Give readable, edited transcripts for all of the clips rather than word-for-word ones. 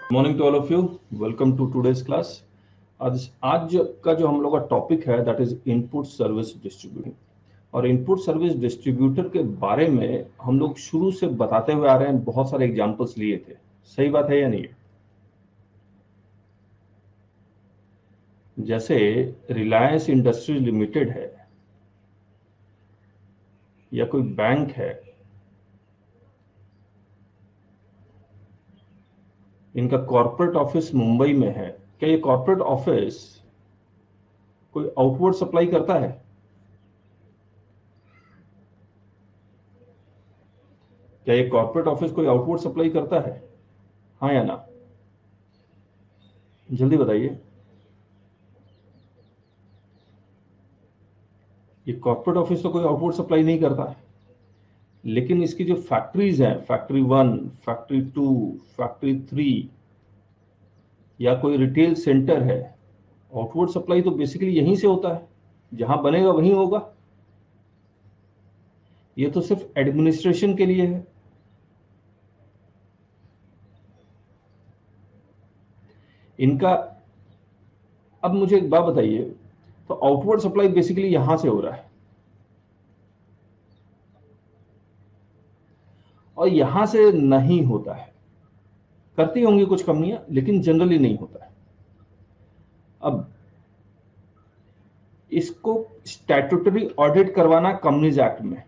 Morning to all of you. Welcome to today's class. आज का जो हम लोग का टॉपिक है that is input service distributing. और इनपुट सर्विस डिस्ट्रीब्यूटर के बारे में हम लोग शुरू से बताते हुए आ रहे हैं, बहुत सारे एग्जांपल्स लिए थे। सही बात है या नहीं? जैसे रिलायंस इंडस्ट्रीज लिमिटेड है या कोई बैंक है, इनका कॉर्पोरेट ऑफिस मुंबई में है। क्या ये कॉर्पोरेट ऑफिस कोई आउटवर्ड सप्लाई करता है? क्या ये कॉर्पोरेट ऑफिस कोई आउटवर्ड सप्लाई करता है? हाँ या ना? जल्दी बताइए। ये कॉर्पोरेट ऑफिस तो कोई आउटवर्ड सप्लाई नहीं करता है, लेकिन इसकी जो फैक्ट्रीज हैं, फैक्ट्री 1, फैक्ट्री 2, फैक्ट्री 3 या कोई रिटेल सेंटर है, आउटवर्ड सप्लाई तो बेसिकली यहीं से होता है। जहां बनेगा वहीं होगा। ये तो सिर्फ एडमिनिस्ट्रेशन के लिए है। इनका अब मुझे एक बात बताइए, तो आउटवर्ड सप्लाई बेसिकली यहां से हो रहा है और यहां से नहीं होता है। करती होंगी कुछ कंपनियां, लेकिन जनरली नहीं होता है। अब इसको स्टैट्यूटरी ऑडिट करवाना कंपनीज एक्ट में।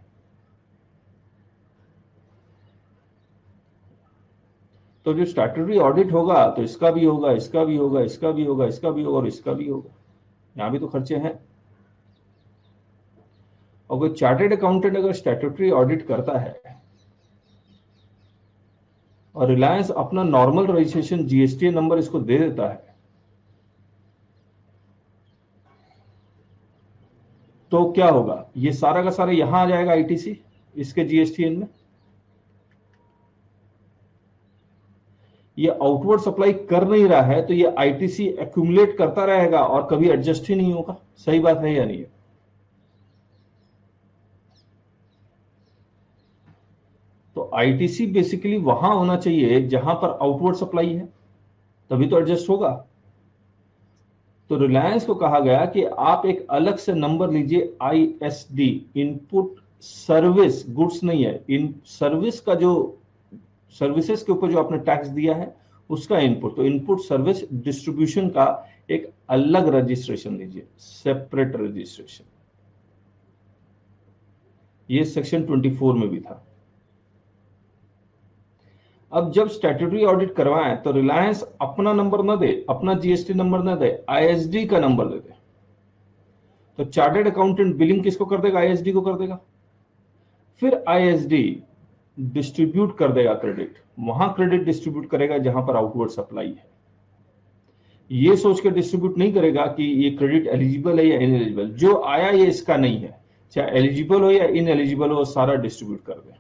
तो जो स्टैट्यूटरी ऑडिट होगा तो इसका भी होगा, इसका भी होगा, इसका भी होगा, इसका भी होगा और इसका भी होगा। यहां भी तो खर्चे हैं। और कोई चार्टेड अकाउंटेंट अगर स्टैट्यूटरी ऑडिट करता है और रिलायंस अपना नॉर्मल रजिस्ट्रेशन जीएसटी नंबर इसको दे देता है, तो क्या होगा? ये सारा का सारा यहां आ जाएगा आईटीसी, इसके जीएसटीएन में। ये आउटवर्ड सप्लाई कर नहीं रहा है तो ये आईटीसी एक्यूमुलेट करता रहेगा और कभी एडजस्ट ही नहीं होगा। सही बात है या नहीं है? तो आईटीसी बेसिकली वहां होना चाहिए जहां पर आउटवर्ड सप्लाई है, तभी तो एडजस्ट होगा। तो रिलायंस को कहा गया कि आप एक अलग से नंबर लीजिए, आईएसडी, इनपुट सर्विस, गुड्स नहीं है, इन सर्विस का जो सर्विसेज के ऊपर जो आपने टैक्स दिया है उसका इनपुट। तो इनपुट सर्विस डिस्ट्रीब्यूशन का एक अलग रजिस्ट्रेशन लीजिए, सेपरेट रजिस्ट्रेशन। ये सेक्शन 24 में भी था। अब जब स्टैट्यूटरी ऑडिट करवाएं तो रिलायंस अपना नंबर ना दे, अपना जीएसटी नंबर ना दे, आईएसडी का नंबर दे दे। तो चार्टर्ड अकाउंटेंट बिलिंग किसको कर देगा? आईएसडी को कर देगा। फिर आईएसडी डिस्ट्रीब्यूट कर देगा क्रेडिट, वहां क्रेडिट डिस्ट्रीब्यूट करेगा जहां पर आउटवर्ड सप्लाई है। ये सोच के डिस्ट्रीब्यूट नहीं करेगा कि ये क्रेडिट एलिजिबल है या इनएलिजिबल। जो आया ये इसका नहीं है, चाहे एलिजिबल हो या इनएलिजिबल हो, सारा डिस्ट्रीब्यूट कर दे।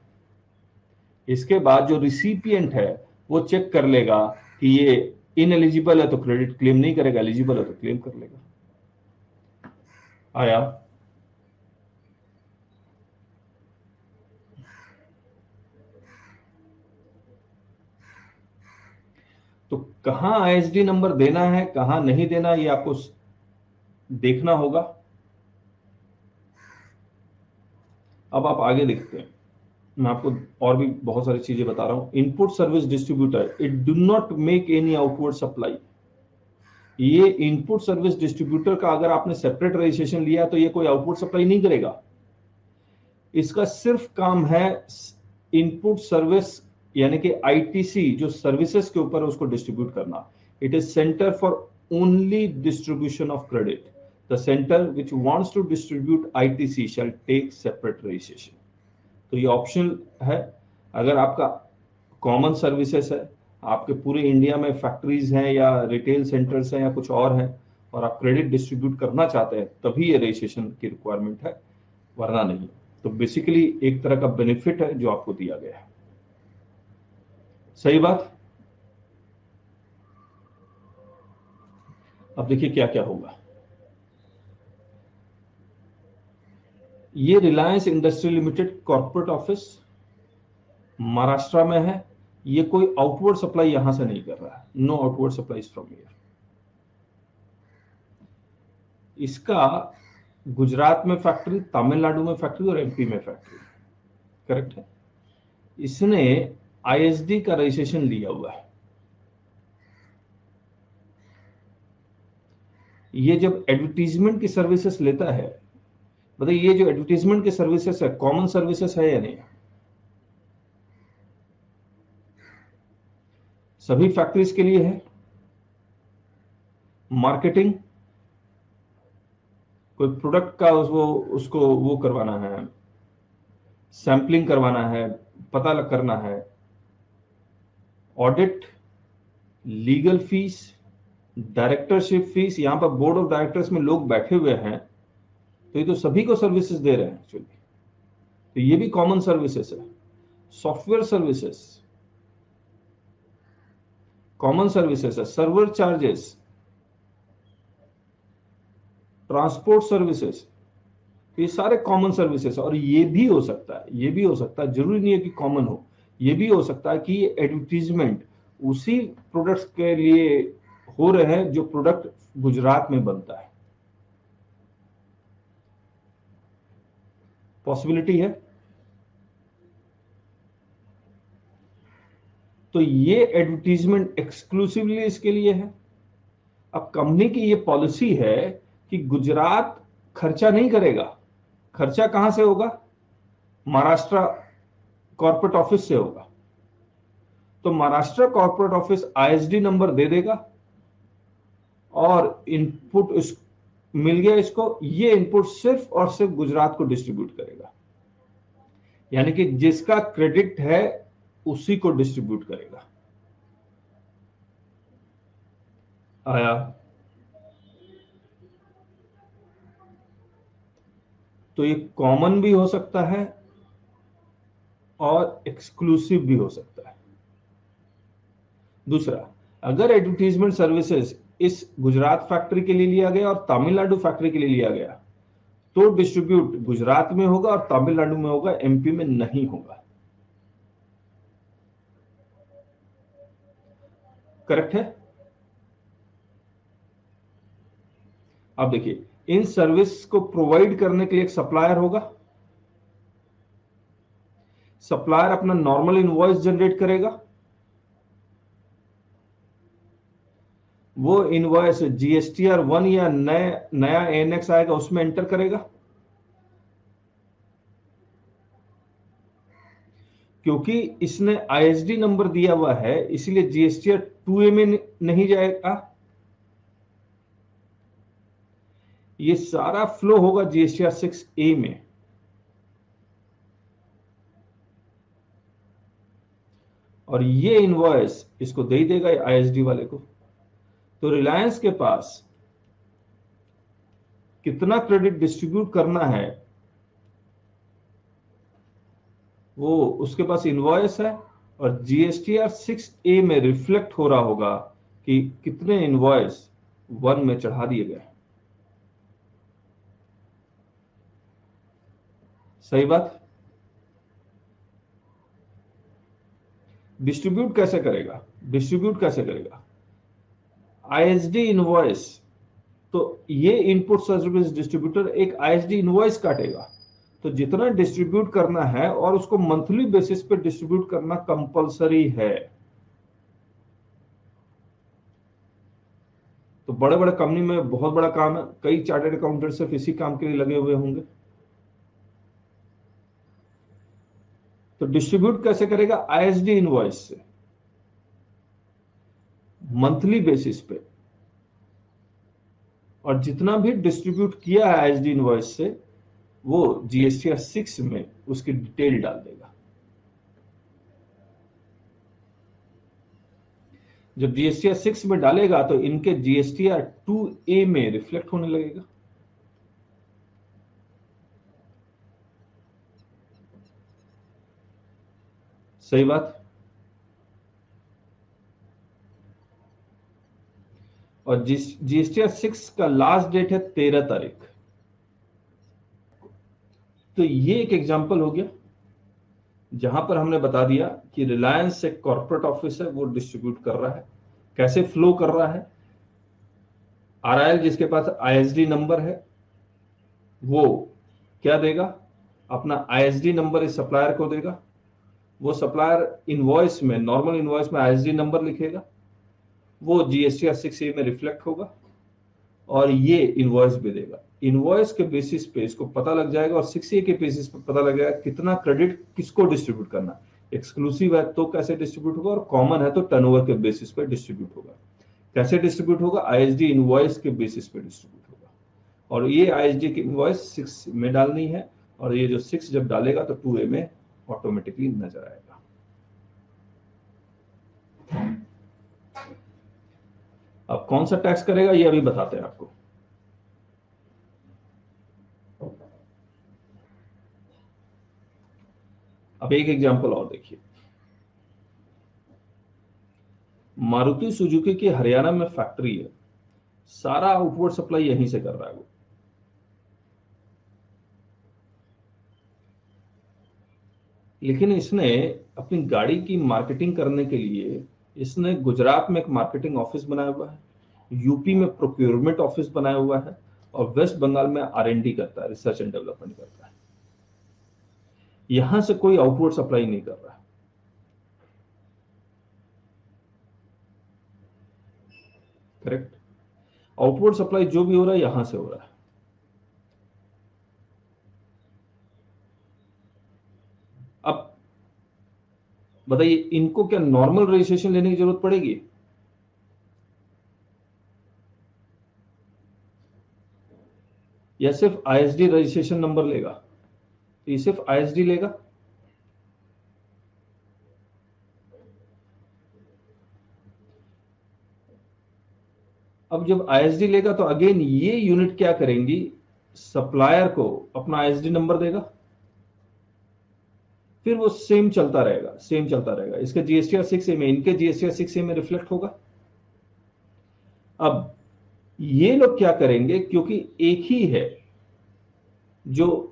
इसके बाद जो रिसिपिएंट है वो चेक कर लेगा कि ये इनएलिजिबल है तो क्रेडिट क्लेम नहीं करेगा, एलिजिबल है तो क्लेम कर लेगा। आया? तो कहां आईएसडी नंबर देना है, कहां नहीं देना, ये आपको देखना होगा। अब आप आगे देखते हैं, मैं आपको और भी बहुत सारी चीजें बता रहा हूं। Input service distributor it do not make any outward supply. ये इनपुट सर्विस डिस्ट्रीब्यूटर का अगर आपने सेपरेट रजिस्ट्रेशन लिया तो ये कोई आउटपुट सप्लाई नहीं करेगा। इसका सिर्फ काम है इनपुट सर्विस यानी कि आईटीसी जो सर्विसेज के ऊपर उसको डिस्ट्रीब्यूट करना। It is centre for only distribution of credit. The centre which wants to distribute ITC shall take separate registration. तो ये ऑप्शनल है। अगर आपका कॉमन सर्विसेज है, आपके पूरे इंडिया में फैक्ट्रीज हैं या रिटेल सेंटर्स हैं या कुछ और हैं, और आप क्रेडिट डिस्ट्रीब्यूट करना चाहते हैं, तभी ये रजिस्ट्रेशन की रिक्वायरमेंट है, वरना नहीं। तो बेसिकली एक तरह का बेनिफिट है जो आपको दिया गया है। सही बात। अब देखिए क्या क्या होगा। ये Reliance industry limited corporate office Maharashtra में है, ये कोई आउटवर्ड सप्लाई यहां से नहीं कर रहा है, no outward supplies from here. इसका गुजरात में फैक्ट्री, तमिलनाडु में फैक्ट्री और एमपी में फैक्ट्री, करेक्ट है। इसने आईएसडी का रजिस्ट्रेशन लिया हुआ है। ये जब एडवर्टीजमेंट की सर्विसेज लेता है, बताइए ये जो एडवर्टीजमेंट की सर्विसेज है कॉमन सर्विसेज है या नहीं? सभी फैक्ट्रीज के लिए है। मार्केटिंग, कोई प्रोडक्ट का उसको वो करवाना है, सैंपलिंग करवाना है, पता करना है, audit, legal fees, directorship fees. यहां पर बोर्ड ऑफ डायरेक्टर्स में लोग बैठे हुए हैं, तो ये तो सभी को सर्विसेज दे रहे हैं एक्चुअली, तो ये भी कॉमन सर्विसेज है। सॉफ्टवेयर सर्विसेज कॉमन सर्विसेज है। सर्वर चार्जेस, ट्रांसपोर्ट सर्विसेज, ये सारे कॉमन सर्विसेज। और ये भी हो सकता है, ये भी हो सकता है, जरूरी नहीं है कि कॉमन हो, ये भी हो सकता है कि ये एडवर्टीजमेंट उसी प्रोडक्ट्स के लिए हो रहे हैं जो प्रोडक्ट गुजरात में बनता है। पॉसिबिलिटी है। तो ये एडवर्टीजमेंट एक्सक्लूसिवली इसके लिए है। अब कंपनी की ये पॉलिसी है कि गुजरात खर्चा नहीं करेगा। खर्चा कहां से होगा? महाराष्ट्र कॉर्पोरेट ऑफिस से होगा। तो Maharashtra corporate office ISD number दे देगा और इनपुट मिल गया इसको, ये इनपुट सिर्फ और सिर्फ गुजरात को डिस्ट्रीब्यूट करेगा, यानी कि जिसका क्रेडिट है उसी को डिस्ट्रीब्यूट करेगा। आया? तो ये कॉमन भी हो सकता है और एक्सक्लूसिव भी हो सकता है। दूसरा, अगर एडवर्टीजमेंट सर्विसेज इस गुजरात फैक्ट्री के लिए लिया गया और तमिलनाडु फैक्ट्री के लिए लिया गया, तो डिस्ट्रीब्यूट गुजरात में होगा और तमिलनाडु में होगा, एमपी में नहीं होगा। करेक्ट है? अब देखिए, इन सर्विस को प्रोवाइड करने के लिए एक सप्लायर होगा। सप्लायर अपना नॉर्मल इनवॉइस जनरेट करेगा। वो इनवॉइस जीएसटीआर 1 या नया एनएक्स आएगा उसमें एंटर करेगा। क्योंकि इसने आईएसडी नंबर दिया हुआ है, इसलिए जीएसटीआर 2A में नहीं जाएगा। ये सारा फ्लो होगा जीएसटीआर 6A में। और ये इनवॉइस इसको दे देगा आईएसडी वाले को। तो रिलायंस के पास कितना क्रेडिट डिस्ट्रीब्यूट करना है, वो उसके पास इनवॉइस है और जीएसटीआर 6A में रिफ्लेक्ट हो रहा होगा कि कितने इनवॉइस 1 में चढ़ा दिए गए। सही बात? डिस्ट्रीब्यूट कैसे करेगा? डिस्ट्रीब्यूट कैसे करेगा? आईएसडी इनवॉइस, तो ये इनपुट सर्विस डिस्ट्रीब्यूटर एक आईएसडी इनवॉइस काटेगा। तो जितना डिस्ट्रीब्यूट करना है और उसको मंथली बेसिस पे डिस्ट्रीब्यूट करना कंपलसरी है। तो बड़े बड़े कंपनी में बहुत बड़ा काम है, कई चार्टर्ड अकाउंटेंट सिर्फ इसी काम के लिए लगे हुए होंगे। तो डिस्ट्रीब्यूट कैसे करेगा? आईएसडी इनवॉइस से, मंथली बेसिस पे। और जितना भी डिस्ट्रीब्यूट किया है आईएसडी इनवॉइस से, वो जीएसटीआर 6 में उसकी डिटेल डाल देगा। जब जीएसटीआर 6 में डालेगा तो इनके जीएसटीआर 2A में रिफ्लेक्ट होने लगेगा। सही बात? और जीएसटीआर 6 का लास्ट डेट है 13 तारीख। तो ये एक एग्जांपल हो गया जहां पर हमने बता दिया कि रिलायंस एक कॉर्पोरेट ऑफिस है, वो डिस्ट्रीब्यूट कर रहा है। कैसे फ्लो कर रहा है? आरआईएल जिसके पास आईएसडी नंबर है वो क्या देगा? अपना आईएसडी नंबर इस सप्लायर को देगा। वो सप्लायर इनवॉइस में, नॉर्मल इनवॉइस में आईएसडी नंबर लिखेगा, वो जीएसटीआर 6A में रिफ्लेक्ट होगा और ये इनवॉइस भी देगा। इनवॉइस के बेसिस पे इसको पता लग जाएगा और 6A के बेसिस पे पता लग जाएगा कितना क्रेडिट किसको डिस्ट्रीब्यूट करना। एक्सक्लूसिव है तो कैसे डिस्ट्रीब्यूट होगा, और कॉमन है तो टर्नओवर के बेसिस पे डिस्ट्रीब्यूट होगा। कैसे डिस्ट्रीब्यूट होगा? आईएसडी इनवॉइस के बेसिस पे डिस्ट्रीब्यूट होगा, और ये आईएसडी की इनवॉइस 6 में डालनी है, और ये जो 6 जब डालेगा तो 2A में ऑटोमेटिकली नजर आएगा। अब कौन सा टैक्स करेगा ये अभी बताते हैं आपको। अब एक एग्जांपल और देखिए। मारुति सुजुकी की हरियाणा में फैक्ट्री है, सारा आउटवर्ड सप्लाई यहीं से कर रहा है वो। लेकिन इसने अपनी गाड़ी की मार्केटिंग करने के लिए इसने गुजरात में एक मार्केटिंग ऑफिस बनाया हुआ है, यूपी में प्रोक्योरमेंट ऑफिस बनाया हुआ है, और वेस्ट बंगाल में R&D करता है, रिसर्च एंड डेवलपमेंट करता है। यहां से कोई आउटवर्ड सप्लाई नहीं कर रहा है। करेक्ट? आउटवर्ड सप्लाई जो भी हो रहा है यहां से हो रहा है। अब बताइए, इनको क्या नॉर्मल रजिस्ट्रेशन लेने की जरूरत पड़ेगी? या सिर्फ आईएसडी रजिस्ट्रेशन नंबर लेगा? तो ये सिर्फ आईएसडी लेगा। अब जब आईएसडी लेगा तो अगेन ये यूनिट क्या करेंगी? सप्लायर को अपना आईएसडी नंबर देगा, फिर वो सेम चलता रहेगा, सेम चलता रहेगा। इसके जीएसटीआर 6A में, इनके जीएसटीआर 6A में रिफ्लेक्ट होगा। अब ये लोग क्या करेंगे, क्योंकि एक ही है जो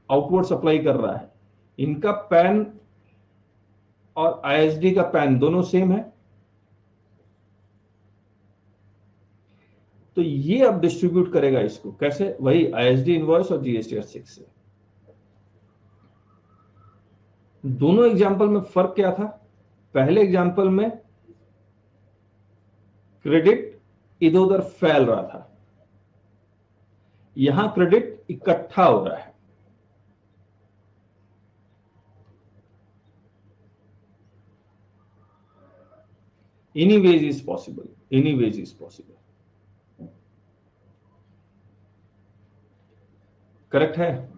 आउटवर्ड सप्लाई कर रहा है, इनका पैन और आईएसडी का पैन दोनों सेम है, तो ये अब डिस्ट्रीब्यूट करेगा इसको। कैसे? वही आईएसडी इनवॉइस और जीएसटीआर 6 से। दोनों एग्जाम्पल में फर्क क्या था? पहले एग्जाम्पल में क्रेडिट इधर उधर फैल रहा था, यहां क्रेडिट इकट्ठा हो रहा है। Any ways is possible, any ways is possible. Correct है?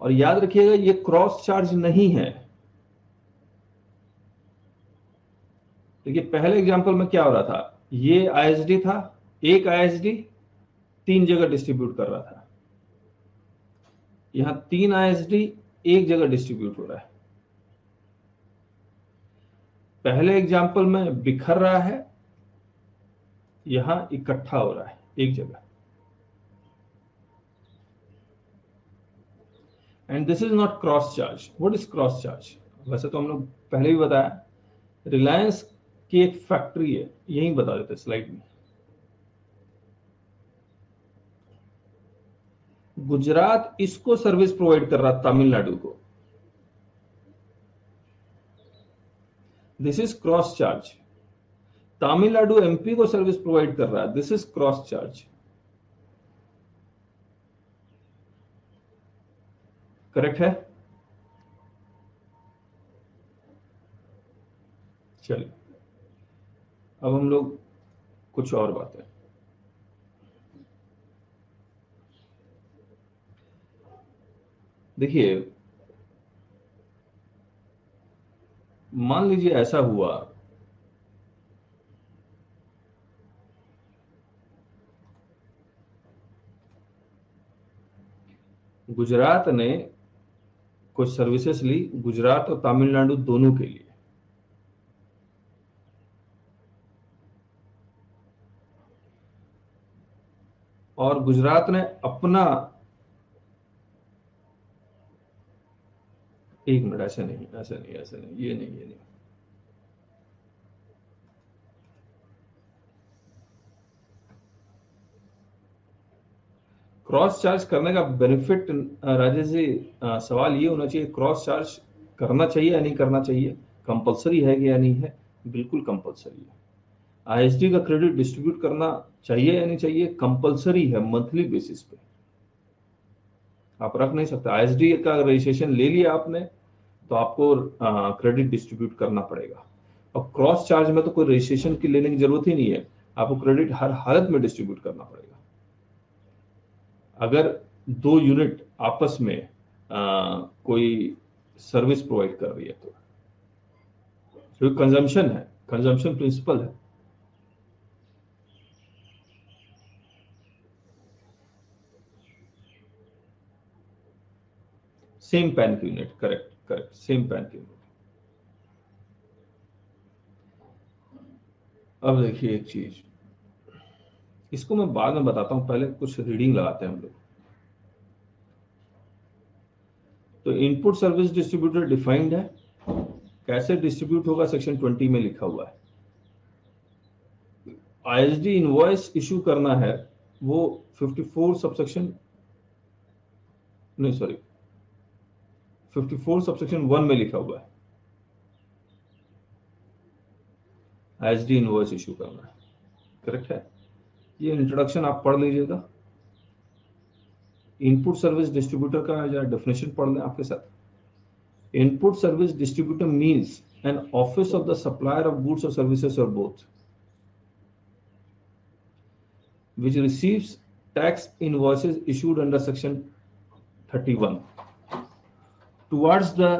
और याद रखिएगा ये क्रॉस चार्ज नहीं है। देखिए पहले एग्जांपल में क्या हो रहा था, ये आईएसडी था, एक आईएसडी 3 जगह डिस्ट्रीब्यूट कर रहा था, यहां 3 आईएसडी एक जगह डिस्ट्रीब्यूट हो रहा है। पहले एग्जांपल में बिखर रहा है, यहां इकट्ठा हो रहा है एक जगह। And this is not cross charge. What is cross charge? वैसे तो हम लोग पहले भी बताया, रिलायंस की एक फैक्ट्री है, यही बता देते स्लाइड में। गुजरात इसको सर्विस प्रोवाइड कर रहा तमिलनाडु को, this is cross charge. Tamil Nadu MP को सर्विस प्रोवाइड कर रहा है, this is cross charge. Correct है? चलिए अब हम लोग कुछ और बातें। देखिए मान लीजिए ऐसा हुआ गुजरात ने कुछ सर्विसेज ली, गुजरात और तमिलनाडु दोनों के लिए, और गुजरात ने अपना एक मिनट, ऐसे नहीं, ऐसे नहीं, ऐसे नहीं, ये नहीं, ये नहीं। क्रॉस चार्ज करने का बेनिफिट, राजेश जी, सवाल ये होना चाहिए, क्रॉस चार्ज करना चाहिए या नहीं करना चाहिए, कंपलसरी है कि या नहीं है? बिल्कुल कंपलसरी है। आईएसडी का क्रेडिट डिस्ट्रीब्यूट करना चाहिए या नहीं चाहिए? कंपलसरी है, मंथली बेसिस पे। आप रख नहीं सकते। आईएसडी का रजिस्ट्रेशन ले लिया आपने तो आपको क्रेडिट डिस्ट्रीब्यूट करना पड़ेगा। और क्रॉस चार्ज में तो कोई रजिस्ट्रेशन की लेने की जरूरत ही नहीं है, आपको क्रेडिट हर हालत में डिस्ट्रीब्यूट करना पड़ेगा। अगर दो यूनिट आपस में कोई सर्विस प्रोवाइड कर रही है तो जो कंजम्पशन है, कंजम्पशन प्रिंसिपल है। सेम पैन की unit, correct correct, same pan की यूनिट। अब देखिए एक चीज, इसको मैं बाद में बताता हूं, पहले कुछ रीडिंग लगाते हैं हम लोग। तो इनपुट सर्विस डिस्ट्रीब्यूटर डिफाइंड है, कैसे डिस्ट्रीब्यूट होगा सेक्शन 20 में लिखा हुआ है। आईएसडी इनवॉइस इशू करना है, वो 54 सबसेक्शन, नहीं सॉरी, 54 सबसेक्शन 1 में लिखा हुआ है, आईएसडी इनवॉइस इशू करना है, करेक्ट है। ये इंट्रोडक्शन आप पढ़ लीजिएगा। इनपुट सर्विस डिस्ट्रीब्यूटर का जरा डेफिनेशन पढ़ लें आपके साथ। Input service distributor means an office of the supplier of goods और सर्विसेज और both which receives tax invoices issued under section 31 towards the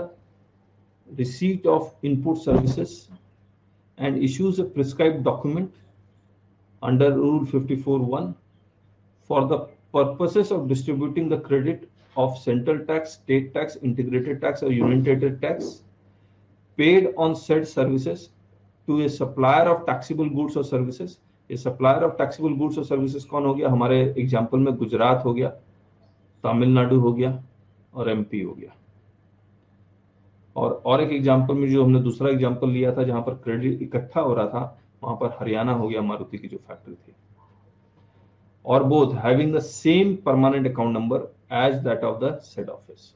receipt of input services and issues a prescribed document under rule 54(1) for the purposes of distributing the credit of central tax, state tax, integrated tax or unitated tax paid on said services to a supplier of taxable goods or services। ये supplier of taxable goods और services कौन हो गया? हमारे example में गुजरात हो गया, तमिलनाडु हो गया और एमपी हो गया। और एक एग्जांपल में जो हमने दूसरा एग्जांपल लिया था जहां पर क्रेडिट इकट्ठा हो रहा था, वहां पर हरियाणा हो गया, मारुति की जो फैक्ट्री थी। और both having the same permanent account number as that of the said office,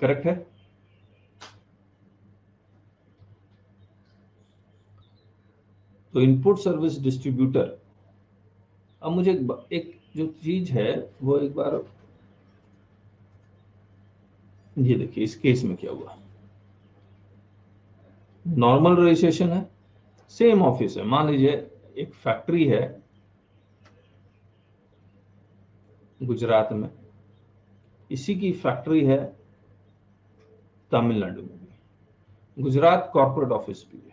correct है। तो इनपुट सर्विस डिस्ट्रीब्यूटर, अब मुझे एक जो चीज है वो एक बार ये देखिए, इस केस में क्या हुआ। नॉर्मल रजिस्ट्रेशन है, सेम ऑफिस है, मान लीजिए एक फैक्ट्री है गुजरात में, इसी की फैक्ट्री है तमिलनाडु में भी, गुजरात कॉर्पोरेट ऑफिस भी है,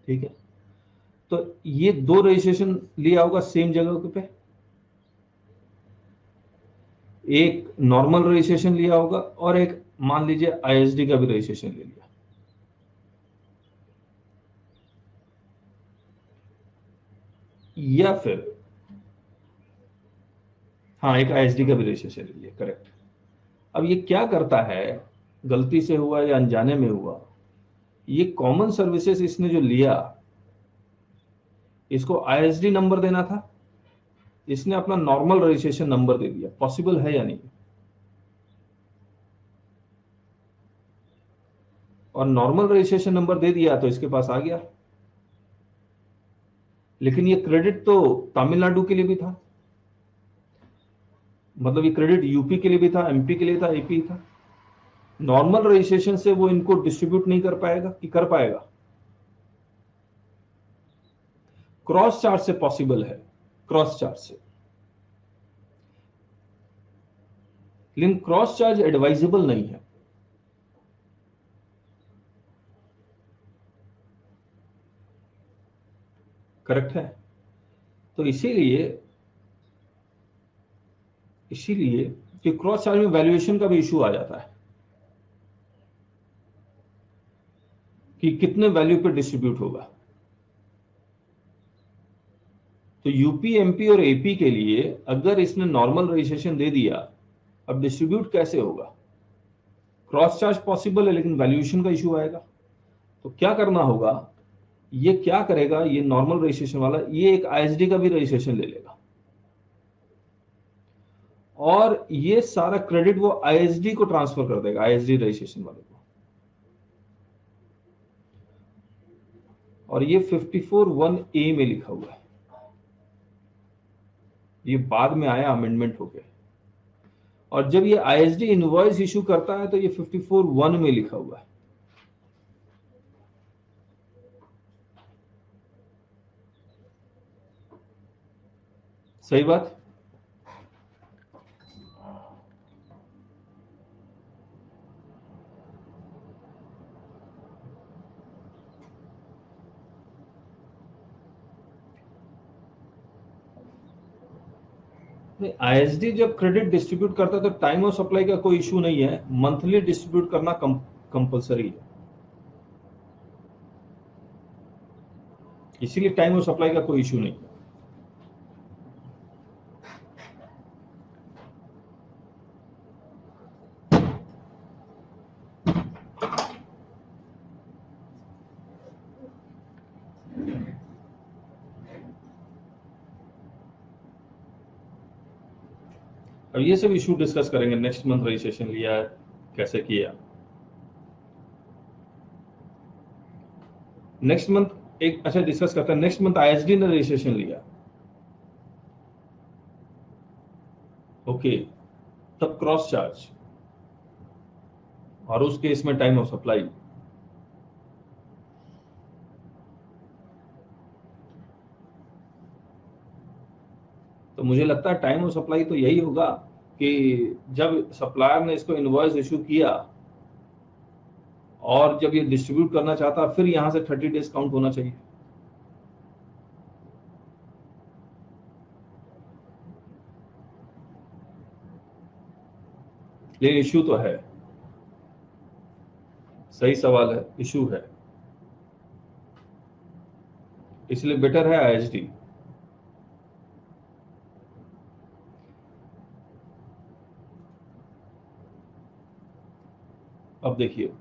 ठीक है। तो ये दो रजिस्ट्रेशन लिया होगा सेम जगह पे, एक नॉर्मल रजिस्ट्रेशन लिया होगा और एक मान लीजिए आईएसडी का भी रजिस्ट्रेशन ले लिया, या फिर हाँ एक आईएसडी का भी रजिस्ट्रेशन ले लिया, करेक्ट। अब ये क्या करता है, गलती से हुआ या अनजाने में हुआ, ये कॉमन सर्विसेज इसने जो लिया, इसको आईएसडी नंबर देना था, इसने अपना नॉर्मल रजिस्ट्रेशन नंबर दे दिया। पॉसिबल है या नहीं? और नॉर्मल रजिस्ट्रेशन नंबर दे दिया तो इसके पास आ गया, लेकिन ये क्रेडिट तो तमिलनाडु के लिए भी था, मतलब ये क्रेडिट यूपी के लिए भी था, एमपी के लिए था, एपी था। नॉर्मल रजिस्ट्रेशन से वो इनको डिस्ट्रीब्यूट नहीं कर पाएगा कि कर पाएगा? क्रॉस चार्ज से पॉसिबल है, क्रॉस चार्ज से, लेकिन क्रॉस चार्ज एडवाइजेबल नहीं है, करेक्ट है। तो इसीलिए इसीलिए कि क्रॉस चार्ज में वैल्यूएशन का भी इशू आ जाता है कि कितने वैल्यू पे डिस्ट्रीब्यूट होगा। तो यूपी, एमपी और एपी के लिए अगर इसने नॉर्मल रजिस्ट्रेशन दे दिया, अब डिस्ट्रीब्यूट कैसे होगा? क्रॉस चार्ज पॉसिबल है लेकिन वैल्यूएशन का इशू आएगा। तो क्या करना होगा, ये क्या करेगा, ये नॉर्मल रजिस्ट्रेशन वाला ये एक आईएसडी का भी रजिस्ट्रेशन ले लेगा और ये सारा क्रेडिट वो आईएसडी को ट्रांसफर कर देगा, आईएसडी रजिस्ट्रेशन वाले को। और ये 54(1)(a) में लिखा हुआ है, ये बाद में आया अमेंडमेंट होके। और जब ये आईएसडी इनवॉइस इशू करता है तो ये 54(1) में लिखा हुआ है। सही बात। आईएसडी जब क्रेडिट डिस्ट्रीब्यूट करता है तो टाइम ऑफ सप्लाई का कोई इशू नहीं है, मंथली डिस्ट्रीब्यूट करना कंपलसरी है, इसीलिए टाइम ऑफ सप्लाई का कोई इशू नहीं है। अब ये सब इशू डिस्कस करेंगे, नेक्स्ट मंथ रजिस्ट्रेशन लिया है, कैसे किया। नेक्स्ट मंथ एक अच्छा डिस्कस करते हैं, नेक्स्ट मंथ आईएसडी ने रजिस्ट्रेशन लिया, ओके, तब क्रॉस चार्ज और उस केस में टाइम ऑफ सप्लाई। तो मुझे लगता है टाइम ऑफ सप्लाई तो यही होगा कि जब सप्लायर ने इसको इनवॉइस इशू किया और जब ये डिस्ट्रीब्यूट करना चाहता, फिर यहां से 30 डेज काउंट होना चाहिए। लेकिन इशू तो है, सही सवाल है, इशू है, इसलिए बेटर है आईएसडी। अब देखिए,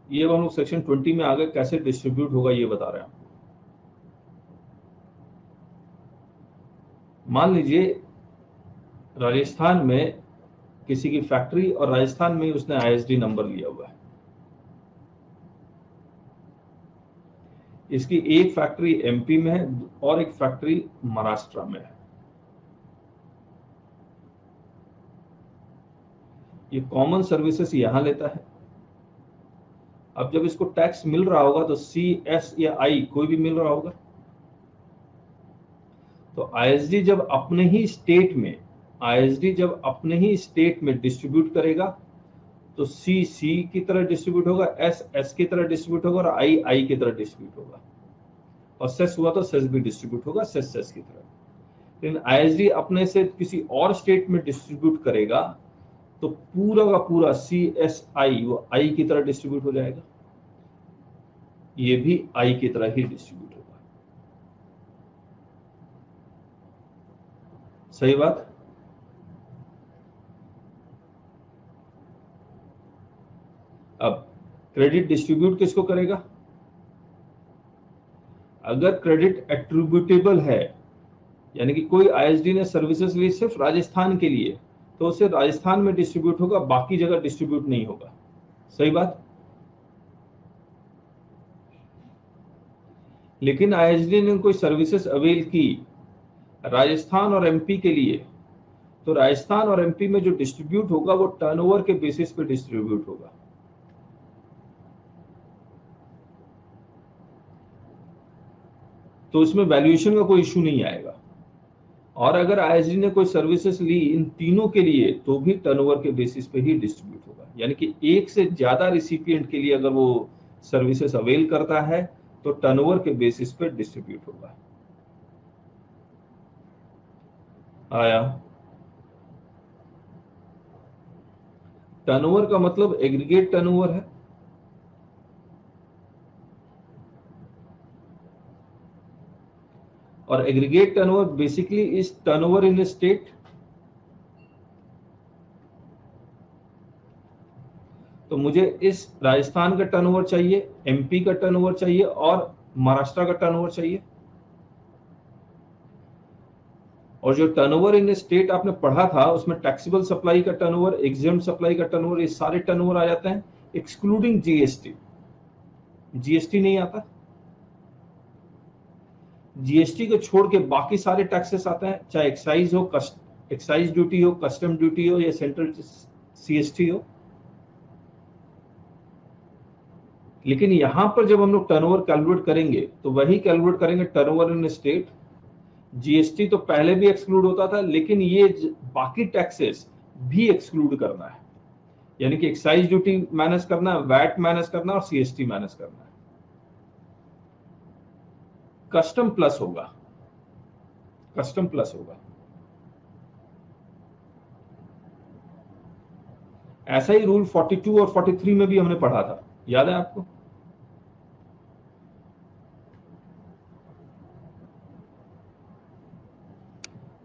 ये हम लोग सेक्शन 20 में आगे कैसे डिस्ट्रीब्यूट होगा ये बता रहे हैं। मान लीजिए राजस्थान में किसी की फैक्ट्री और राजस्थान में उसने आईएसडी नंबर लिया हुआ है, इसकी एक फैक्ट्री एमपी में है और एक फैक्ट्री महाराष्ट्र में है। ये कॉमन सर्विसेज यहां लेता है। अब जब इसको टैक्स मिल रहा होगा तो सी, एस या आई कोई भी मिल रहा होगा, तो आईएसडी जब अपने ही स्टेट में, आईएसडी जब अपने ही स्टेट में डिस्ट्रीब्यूट करेगा तो सी, सी की तरह डिस्ट्रीब्यूट होगा, एस, एस की तरह डिस्ट्रीब्यूट होगा और आई, आई की तरह डिस्ट्रीब्यूट होगा, और सेस हुआ तो सेस भी डिस्ट्रीब्यूट होगा, सेस, सेस की तरह। लेकिन आईएसडी अपने से किसी और स्टेट में डिस्ट्रीब्यूट करेगा तो पूरा का पूरा सी, एस, आई वो आई की तरह डिस्ट्रीब्यूट हो जाएगा, ये भी आई की तरह ही डिस्ट्रीब्यूट होगा। सही बात। अब क्रेडिट डिस्ट्रीब्यूट किसको करेगा? अगर क्रेडिट एट्रीब्यूटेबल है, यानी कि कोई आईएसडी ने सर्विसेज ली सिर्फ राजस्थान के लिए, तो उसे राजस्थान में डिस्ट्रीब्यूट होगा, बाकी जगह डिस्ट्रीब्यूट नहीं होगा। सही बात। लेकिन आईएसडी ने कोई सर्विसेज अवेल की राजस्थान और एमपी के लिए, तो राजस्थान और एमपी में जो डिस्ट्रीब्यूट होगा वो टर्नओवर के बेसिस पे डिस्ट्रीब्यूट होगा। तो इसमें वैल्यूएशन का कोई इशू नहीं आएगा। और अगर आईएसडी ने कोई सर्विसेज ली इन तीनों के लिए तो भी टर्नओवर के बेसिस पे ही डिस्ट्रीब्यूट होगा, यानी कि एक से ज्यादा रिसिपिएंट के लिए अगर वो सर्विसेज अवेल करता है तो टर्नओवर के बेसिस पे डिस्ट्रीब्यूट होगा। आया? टर्नओवर का मतलब एग्रीगेट टर्नओवर है, और aggregate turnover basically is turnover in state. तो मुझे इस राजस्थान का टर्नओवर चाहिए, एमपी का टर्नओवर चाहिए और महाराष्ट्र का टर्नओवर चाहिए। और जो टर्नओवर इन स्टेट आपने पढ़ा था उसमें टैक्सेबल सप्लाई का टर्नओवर, एग्जेम्प्ट सप्लाई का टर्नओवर, ये सारे टर्नओवर आ जाते हैं एक्सक्लूडिंग जीएसटी। जीएसटी नहीं आता। जीएसटी को छोड़ के बाकी सारे टैक्सेस आते हैं, चाहे एक्साइज हो, एक्साइज ड्यूटी हो, कस्टम ड्यूटी हो या सेंट्रल सीएसटी हो। लेकिन यहां पर जब हम लोग टर्नओवर कैलकुलेट करेंगे तो वही कैलकुलेट करेंगे टर्नओवर इन स्टेट। जीएसटी तो पहले भी एक्सक्लूड होता था, लेकिन ये बाकी टैक्सेस भी एक्सक्लूड करना है, यानी कि एक्साइज ड्यूटी माइनस करना है, वैट माइनस करना और सीएसटी माइनस करना है। कस्टम प्लस होगा, कस्टम प्लस होगा। ऐसा ही रूल 42 और 43 में भी हमने पढ़ा था, याद है आपको?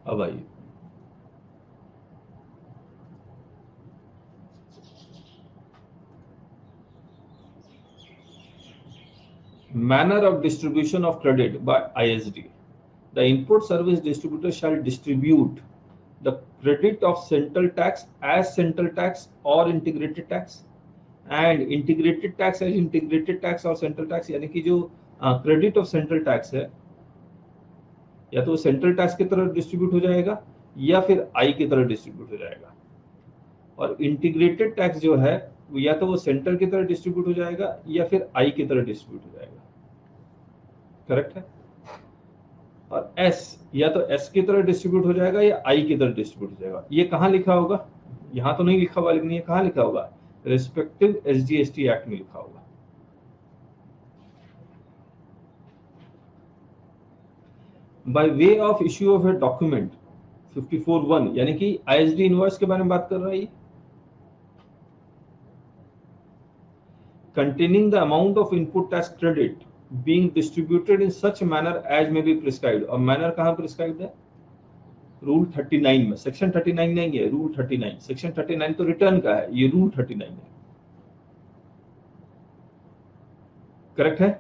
अब आइए, manner of distribution of credit by ISD. The input service distributor shall distribute the credit of central tax as central tax or integrated tax, and integrated tax as integrated tax or central tax। यानी कि जो credit of central tax है या तो central tax की तरह distribute हो जाएगा या फिर आई की तरह डिस्ट्रीब्यूट हो जाएगा, और इंटीग्रेटेड टैक्स जो है या तो वो सेंटर की तरह डिस्ट्रीब्यूट हो जाएगा या फिर आई की तरह डिस्ट्रीब्यूट हो जाएगा। करेक्ट है? और एस या तो एस की तरह डिस्ट्रीब्यूट हो जाएगा या आई की तरह डिस्ट्रीब्यूट हो जाएगा। ये कहां लिखा होगा? यहां तो नहीं लिखा हुआ, लेकिन ये कहां लिखा होगा? रिस्पेक्टिव एसजीएसटी एक्ट में लिखा होगा। By way of issue of a document 54(1), यानी कि आईएसडी इनवॉइस के बारे में बात कर रहा है, containing the amount of input tax credit being distributed in such manner as may be prescribed। और manner कहां prescribed है? रूल 39 में। सेक्शन 39 नहीं है, रूल 39। सेक्शन 39 तो रिटर्न का है, ये रूल 39 है। करेक्ट है?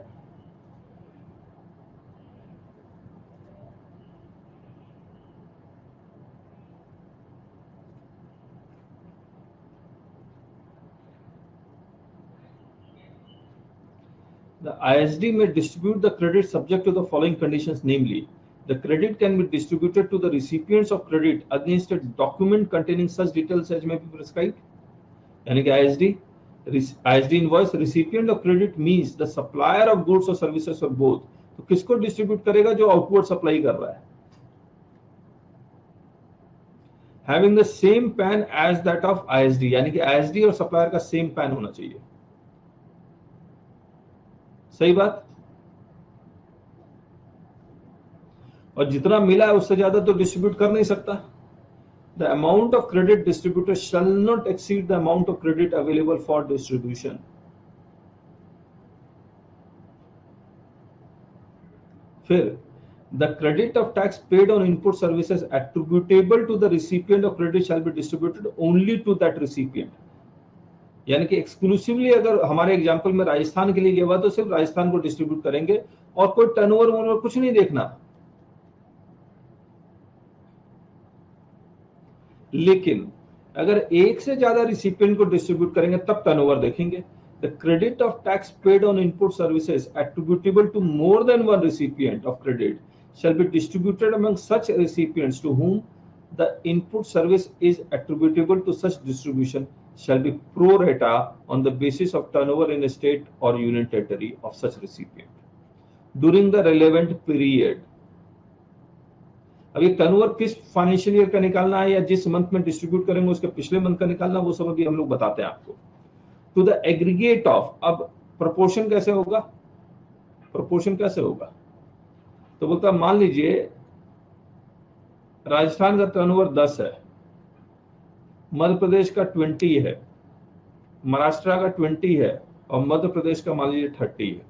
The ISD may distribute the credit subject to the following conditions, namely, the credit can be distributed to the recipients of credit against a document containing such details as may be prescribed। यानी कि ISD invoice recipient of credit means the supplier of goods or services or both। तो किसको distribute करेगा? जो outward supply कर रहा है। Having the same PAN as that of ISD, यानी कि ISD और सप्लायर का सेम PAN होना चाहिए। सही बात? और जितना मिला है उससे ज्यादा तो डिस्ट्रीब्यूट कर नहीं सकता। The amount of credit distributed shall not exceed the amount of credit available for distribution। फिर the credit of tax paid on input services attributable to the recipient of credit shall be distributed only to that recipient। यानी कि exclusively अगर हमारे example में राजस्थान के लिए गया हुआ तो सिर्फ राजस्थान को डिस्ट्रीब्यूट करेंगे और कोई टर्नओवर कुछ नहीं देखना। लेकिन अगर एक से ज्यादा रिसिपिएंट को डिस्ट्रीब्यूट करेंगे तब टर्नओवर देखेंगे। The credit of tax paid on input services attributable to more than one recipient of credit shall be distributed among such recipients to whom the input service is attributable to such distribution shall be pro rata on the basis of turnover in a state or union territory of such recipient during the relevant period। अब ये turnover किस financial year का निकालना है या जिस month में distribute करेंगे उसके पिछले मंथ का निकालना, वो सब अभी हम लोग बताते हैं आपको। टू द एग्रीगेट ऑफ, अब प्रोपोर्शन कैसे होगा? प्रोपोर्शन कैसे होगा? तो बोलता मान लीजिए राजस्थान का टर्नओवर 10 है, मध्य प्रदेश का 20 है, महाराष्ट्र का 20 है और मध्य प्रदेश का मान लीजिए 30 है।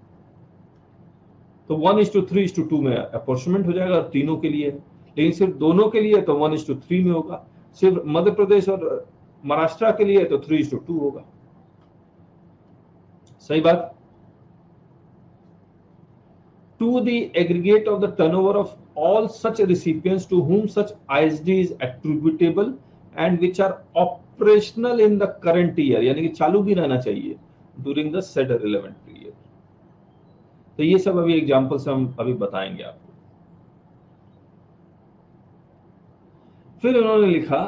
तो 1:3:2 में अपॉर्चमेंट हो जाएगा, तीनों के लिए। लेकिन सिर्फ दोनों के लिए तो 1:3 में होगा, सिर्फ मध्य प्रदेश और महाराष्ट्र के लिए तो 3:2 होगा। सही बात। To the aggregate of the turnover of all such recipients to whom such ISD is attributable and which are operational in the current year, यानी कि चालू भी रहना चाहिए during the said relevant period। तो ये सब अभी एग्जांपल से हम अभी बताएंगे आपको। फिर उन्होंने लिखा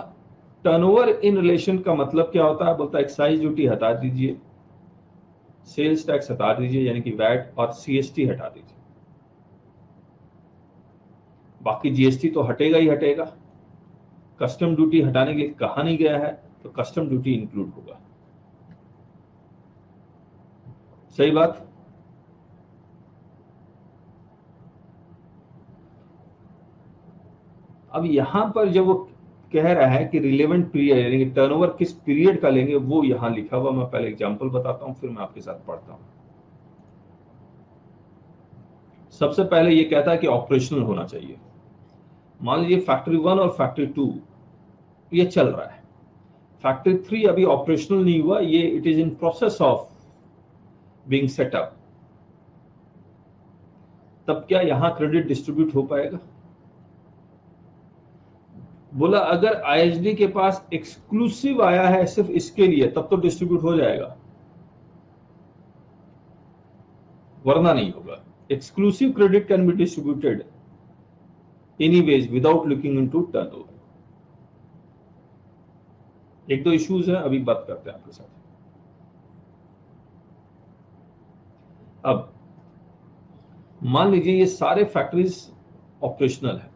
टर्नओवर इन रिलेशन का मतलब क्या होता है, बोलता है एक्साइज ड्यूटी हटा दीजिए, सेल्स टैक्स हटा दीजिए यानी कि वैट, और सीएसटी हटा दीजिए। बाकी जीएसटी तो हटेगा ही हटेगा, कस्टम ड्यूटी हटाने के लिए कहा नहीं गया है, तो कस्टम ड्यूटी इंक्लूड होगा। सही बात। अब यहां पर जब वो कह रहा है कि रिलेवेंट पीरियड यानी कि टर्नओवर किस पीरियड का लेंगे, वो यहां लिखा हुआ, मैं पहले एग्जांपल बताता हूं फिर मैं आपके साथ पढ़ता हूं। सबसे पहले ये कहता है कि ऑपरेशनल होना चाहिए। मान लीजिए फैक्ट्री 1 और फैक्ट्री 2 ये चल रहा है, फैक्ट्री 3 अभी ऑपरेशनल नहीं हुआ, ये it is in process of being set up. तब क्या यहां क्रेडिट डिस्ट्रीब्यूट हो पाएगा? बोला अगर आईएसडी के पास एक्सक्लूसिव आया है सिर्फ इसके लिए तब तो डिस्ट्रीब्यूट हो जाएगा, वरना नहीं होगा। Exclusive credit can be distributed anyways without looking into turnover. एक दो इश्यूज है, अभी बात करते हैं आपके साथ। अब मान लीजिए ये सारे फैक्ट्रीज ऑपरेशनल है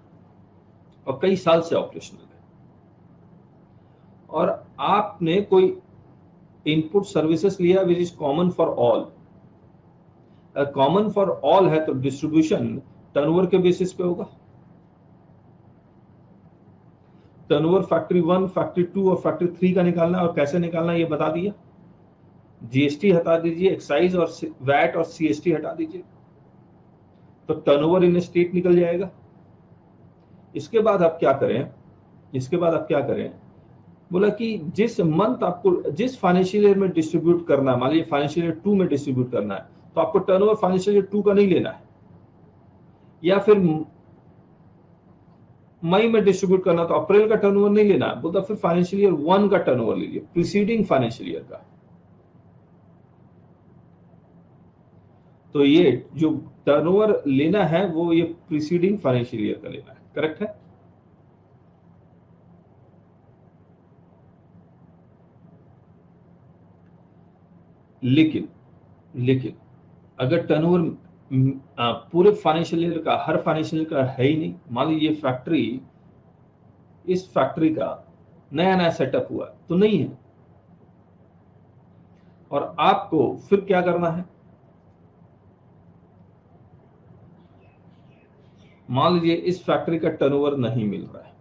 और कई साल से ऑपरेशनल है, और आपने कोई इनपुट सर्विसेज लिया which is common for all. Common for all है तो डिस्ट्रीब्यूशन टर्नओवर के बेसिस पे होगा। टर्नओवर फैक्ट्री 1, फैक्ट्री 2 और फैक्ट्री 3 का निकालना है, और कैसे निकालना है ये बता दिया। जीएसटी हटा दीजिए, एक्साइज और वैट और सीएसटी हटा दीजिए, तो टर्नओवर इन स्टेट निकल जाएगा। इसके बाद आप क्या करें, बोला कि जिस मंथ आपको जिस फाइनेंशियल ईयर में डिस्ट्रीब्यूट करना है, मान लीजिए फाइनेंशियल ईयर 2 में डिस्ट्रीब्यूट करना है, तो आपको टर्नओवर फाइनेंशियल ईयर 2 का नहीं लेना है, या फिर मई में डिस्ट्रीब्यूट करना तो अप्रैल का टर्नओवर नहीं लेना है, बोलता फिर फाइनेंशियल ईयर 1 का टर्नओवर लीजिए, प्रीसीडिंग फाइनेंशियल ईयर का। तो ये जो टर्नओवर लेना है वो ये प्रीसीडिंग फाइनेंशियल ईयर का लेना है, करेक्ट है। लेकिन अगर टर्नओवर पूरे फाइनेंशियल ईयर का, हर फाइनेंशियल ईयर का है ही नहीं, मान लीजिए फैक्ट्री, इस फैक्ट्री का नया सेटअप हुआ तो नहीं है, और आपको फिर क्या करना है, मान लीजिए इस फैक्ट्री का टर्नओवर नहीं मिल रहा है,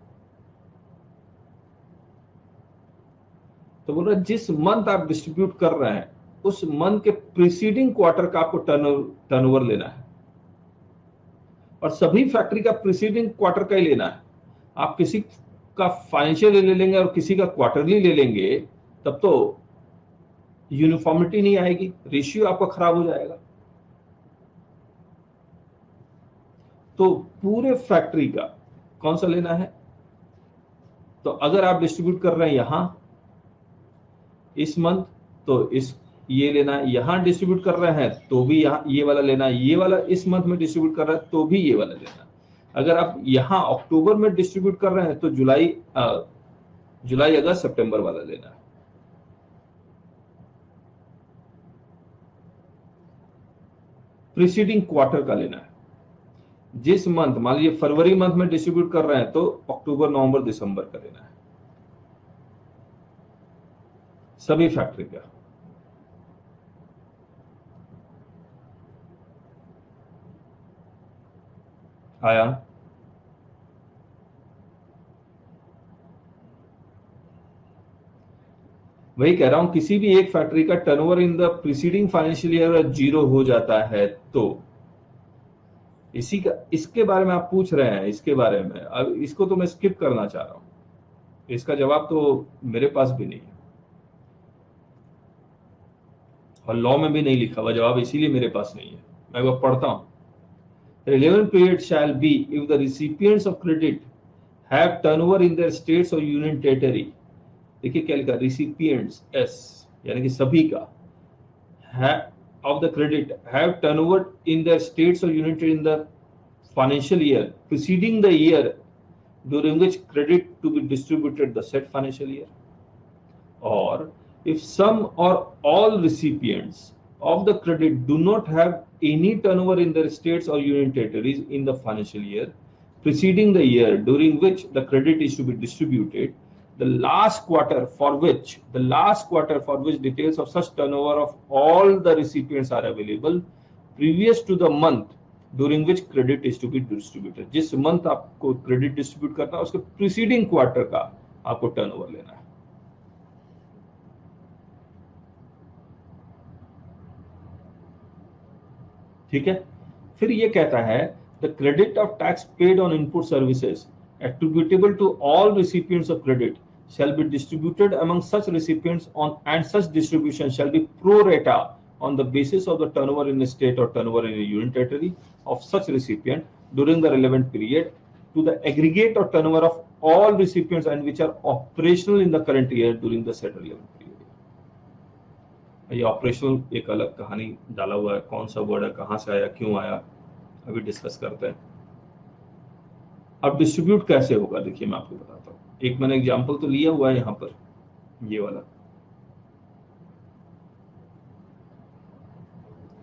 तो बोल रहा है जिस मंथ आप डिस्ट्रीब्यूट कर रहे हैं उस मंथ के प्रीसीडिंग क्वार्टर का आपको टर्नओवर लेना है, और सभी फैक्ट्री का प्रीसीडिंग क्वार्टर का ही लेना है। आप किसी का फाइनेंशियल ले लेंगे और किसी का क्वार्टरली ले लेंगे तब तो यूनिफॉर्मिटी नहीं आएगी, रेशियो आपका खराब हो जाएगा। तो पूरे फैक्ट्री का कौन सा लेना है, तो अगर आप डिस्ट्रीब्यूट कर रहे हैं यहां इस मंथ तो ये लेना है, यहां डिस्ट्रीब्यूट कर रहे हैं तो भी यहां ये वाला लेना है, ये वाला इस मंथ में डिस्ट्रीब्यूट कर रहे हैं तो भी ये वाला लेना है। अगर आप यहां अक्टूबर में डिस्ट्रीब्यूट कर रहे हैं तो जुलाई अगस्त सितंबर वाला लेना है। प्रीसीडिंग क्वार्टर का लेना है। जिस मंथ, मान लीजिए फरवरी मंथ में डिस्ट्रीब्यूट कर रहे हैं तो अक्टूबर नवंबर दिसंबर का लेना है, सभी फैक्ट्री का। आया? वही कह रहा हूं, किसी भी एक फैक्ट्री का turnover in the preceding financial year 0 हो जाता है तो इसी का, इसके बारे में आप पूछ रहे हैं, इसके बारे में, अब इसको तो मैं स्किप करना चाह रहा हूं, इसका जवाब तो मेरे पास भी नहीं है और लॉ में भी नहीं लिखा हुआ जवाब, इसीलिए मेरे पास नहीं है। मैं वो पढ़ता हूं। Relevant period shall be if the recipients of credit have turnover in their states or union territory। देखिए क्या लिखा, recipients एस यानी कि सभी का, of the credit have turnover in their states or union territory in the financial year preceding the year during which credit to be distributed the said financial year, or if some or all recipients of the credit do not have any turnover in their states or union territories in the financial year preceding the year during which the credit is to be distributed, the last quarter for which details of such turnover of all the recipients are available previous to the month during which credit is to be distributed। जिस month आपको credit distribute करना है उसके preceding quarter का आपको turnover लेना है। ठीक है, फिर ये कहता है the credit of tax paid on input services attributable to all recipients of credit shall be distributed among such recipients on, and such distribution shall be pro rata on the basis of the turnover in a state or turnover in a union territory of such recipient during the relevant period to the aggregate or turnover of all recipients and which are operational in the current year during the said relevant period। ये operational एक अलग कहानी डाला हुआ है, कौन सा word है, कहां से आया, क्यों आया, अभी डिस्कस करते हैं। अब डिस्ट्रीब्यूट कैसे होगा, देखिए मैं आपको बताता हूँ। एक मैंने एग्जांपल तो लिया हुआ है यहाँ पर, ये वाला,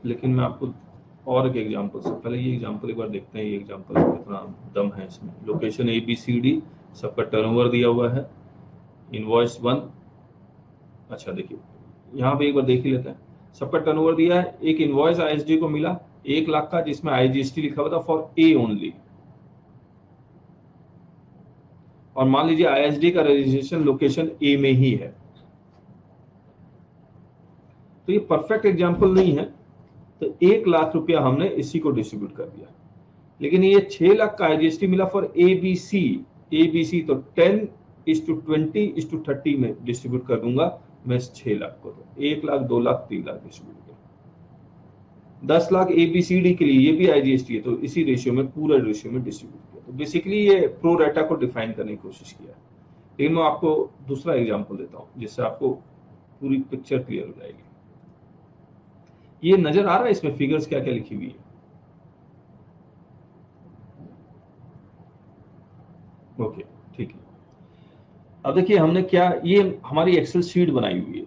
लेकिन मैं आपको और एक एग्जांपल से पहले ये एग्जांपल एक बार देखते हैं। ये एग्जांपल कितना दम है इसमें। लोकेशन ABCD, सबका टर्नओवर दिया हुआ है, इनवॉइस 1। अच्छा देखिए यहाँ पे एक बार देख ही लेते हैं। सबका टर्नओवर दिया है, एक इनवॉइस ISD को मिला 1 लाख का, जिसमें IGST लिखा हुआ था फॉर ए ओनली, और मान लीजिए ISD का रजिस्ट्रेशन लोकेशन ए में ही है। तो ये परफेक्ट एग्जांपल नहीं है, तो 1 लाख रुपया हमने इसी को डिस्ट्रीब्यूट कर दिया। लेकिन ये 6 लाख का IGST मिला फॉर ABC, तो 10:20:30 में डिस्ट्रीब्यूट कर दूंगा मैं इस 6 लाख को। तो 1 लाख, 2 लाख, 3 लाख डिस्ट्रीब्यूट किया। 10 लाख ABCD के लिए, ये भी IGST है, तो इसी रेशियो में, पूरा रेशियो में डिस्ट्रीब्यूट किया। तो बेसिकली ये प्रो रेटा को डिफाइन करने की कोशिश किया। लेकिन मैं आपको दूसरा एग्जांपल देता हूं जिससे आपको पूरी पिक्चर क्लियर हो जाएगी। ये नजर आ रहा है इसमें फिगर्स क्या क्या लिखी हुई है? ओके ठीक है। अब देखिए हमने क्या, ये हमारी एक्सेल शीट बनाई हुई है,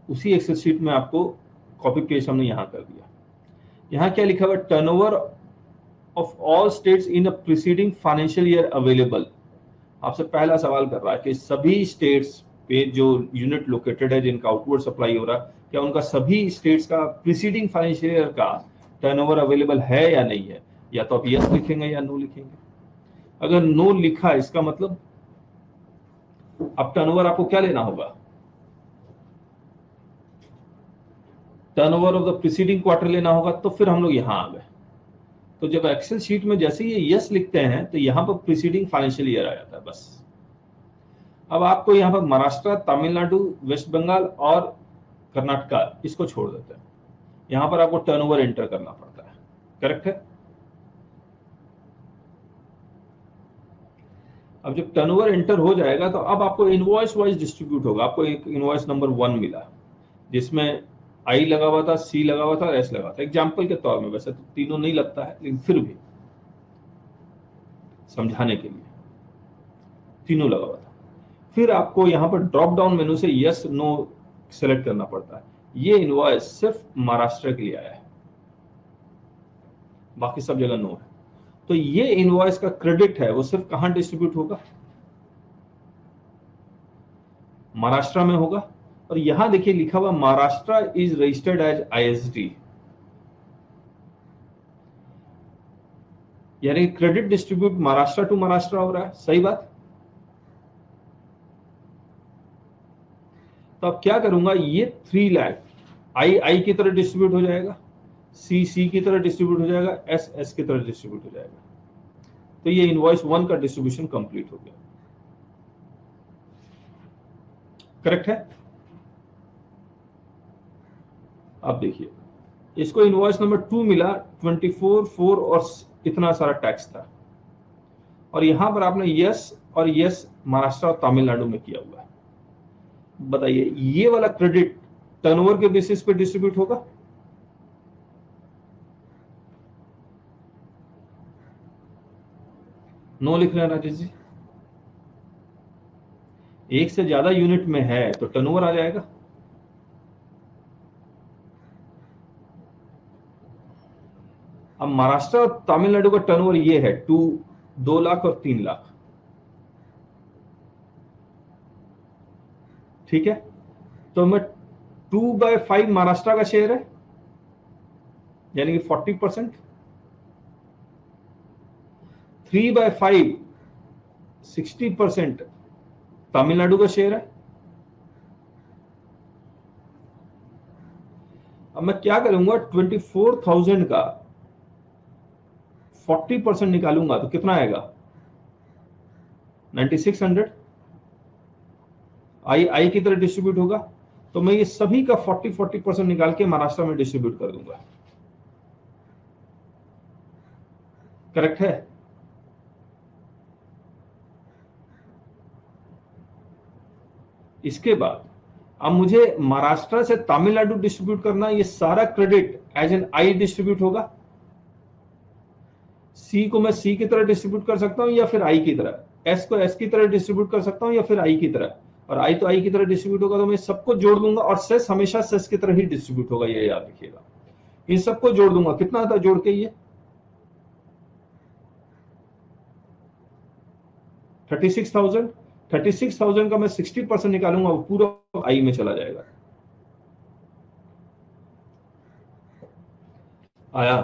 उसी एक्सेल शीट में आपको कॉपी पेस्ट हमने यहाँ कर दिया। यहाँ क्या लिखा हुआ, turnover of all states in a preceding financial year available. आपसे पहला सवाल कर रहा है कि सभी स्टेट्स पे जो यूनिट लोकेटेड है जिनका आउटवर्ड सप्लाई हो रहा है, क्या उनका सभी स्टेट्स का प्रीसीडिंग फाइनेंशियल ईयर का टर्नओवर अवेलेबल है या नहीं है। या तो आप यस लिखेंगे या नो लिखेंगे। अगर नो लिखा, इसका मतलब अब टर्नओवर आपको क्या लेना होगा, turnover of the preceding quarter लेना होगा। तो फिर हम लोग यहाँ आ गए। तो जब एक्सेल शीट में जैसे ही यस लिखते हैं तो यहाँ पर प्रीसीडिंग फाइनेंशियल ईयर आ जाता है बस। अब आपको यहाँ पर महाराष्ट्र, तमिलनाडु, वेस्ट बंगाल और कर्नाटका, इसको छोड़ देते हैं। यहाँ पर आपको टर्नओवर एंटर करना पड़ता है, करेक्ट है। अब जब टर्नओवर एंटर हो जाएगा तो अब आपको इनवॉइस वाइज डिस्ट्रीब्यूट होगा। आपको एक इनवॉइस नंबर 1 मिला जिसमें आई लगा हुआ था, सी लगा हुआ था और एस लगा था। एग्जाम्पल के तौर में, वैसे तो तीनों नहीं लगता है, लेकिन फिर भी समझाने के लिए तीनों लगा हुआ था। फिर आपको यहाँ पर ड्रॉप डाउन मेनू से यस नो सेलेक्ट करना पड़ता है। ये इनवॉइस सिर्फ महाराष्ट्र के लिए आया है, बाकी सब जगह नो है। तो ये इनवॉइस का क्रेडिट है वो सिर्फ कहां डिस्ट्रीब्यूट होगा, महाराष्ट्र में होगा। और यहां देखिए लिखा हुआ Maharashtra is registered as ISD, यानी credit distribute Maharashtra to Maharashtra हो रहा है। सही बात। तो अब क्या करूंगा, ये 3 लाख आई की तरह डिस्ट्रीब्यूट हो जाएगा, सी सी की तरह डिस्ट्रीब्यूट हो जाएगा, एस एस की तरह डिस्ट्रीब्यूट हो जाएगा। तो ये इनवॉइस 1 का डिस्ट्रीब्यूशन कंप्लीट हो गया। करेक्ट है? अब देखिए, इसको इनवॉइस नंबर 2 मिला, 24 4 और इतना सारा टैक्स था, और यहां पर आपने यस और यस महाराष्ट्र और तमिलनाडु में किया हुआ है। बताइए, ये वाला क्रेडिट टर्नओवर के बेसिस पे डिस्ट्रीब्यूट होगा? नो लिख रहे हैं राजेश जी। एक से ज्यादा यूनिट में है तो टर्नओवर आ जाएगा। अब महाराष्ट्र और तमिलनाडु का टर्नओवर ये है 2 लाख और 3 लाख। ठीक है, तो मैं 2/5 महाराष्ट्र का शेयर है, यानी कि 40%। 3/5 60% तमिलनाडु का शेयर है। अब मैं क्या करूंगा, 24,000 का 40% निकालूंगा तो कितना आएगा? 9600। आई आई की तरह डिस्ट्रीब्यूट होगा, तो मैं ये सभी का 40% निकाल के महाराष्ट्र में डिस्ट्रीब्यूट कर दूंगा। करेक्ट है? इसके बाद अब मुझे महाराष्ट्र से तमिलनाडु डिस्ट्रीब्यूट करना, ये सारा credit as an I distribute होगा। सी को मैं सी की तरह डिस्ट्रीब्यूट कर सकता हूं या फिर आई की तरह, एस को एस की तरह डिस्ट्रीब्यूट कर सकता हूं या फिर आई की तरह, और आई तो आई की तरह डिस्ट्रीब्यूट होगा, तो मैं सबको जोड़ दूंगा, और सेस हमेशा सेस की तरह ही डिस्ट्रीब्यूट होगा, ये याद रखिएगा। इन सबको जोड़ दूंगा, कितना आता जोड़ के ये 36,000। 36,000 का मैं 60% निकालूंगा, वो पूरा आई में चला जाएगा। आया?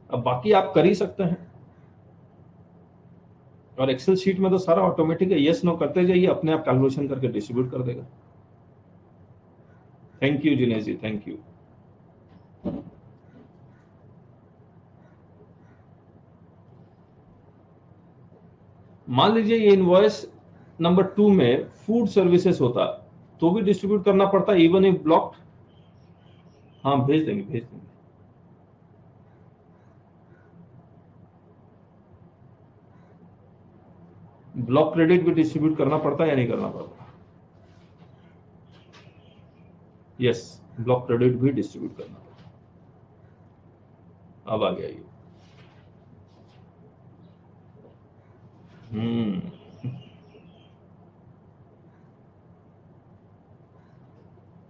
अब बाकी आप कर ही सकते हैं, और एक्सेल शीट में तो सारा ऑटोमेटिक है, यस नो करते जाइए, अपने आप कैलकुलेशन करके डिस्ट्रीब्यूट कर देगा। Thank you Jinesh ji, thank you. मान लीजिए ये इनवॉइस नंबर 2 में फूड सर्विसेज होता तो भी डिस्ट्रीब्यूट करना पड़ता, इवन इफ ब्लॉक्ड। हाँ, भेज देंगे भेज देंगे। ब्लॉक क्रेडिट भी डिस्ट्रीब्यूट करना पड़ता या नहीं करना पड़ता? यस, ब्लॉक क्रेडिट भी डिस्ट्रीब्यूट करना पड़ता। अब आ गया ये।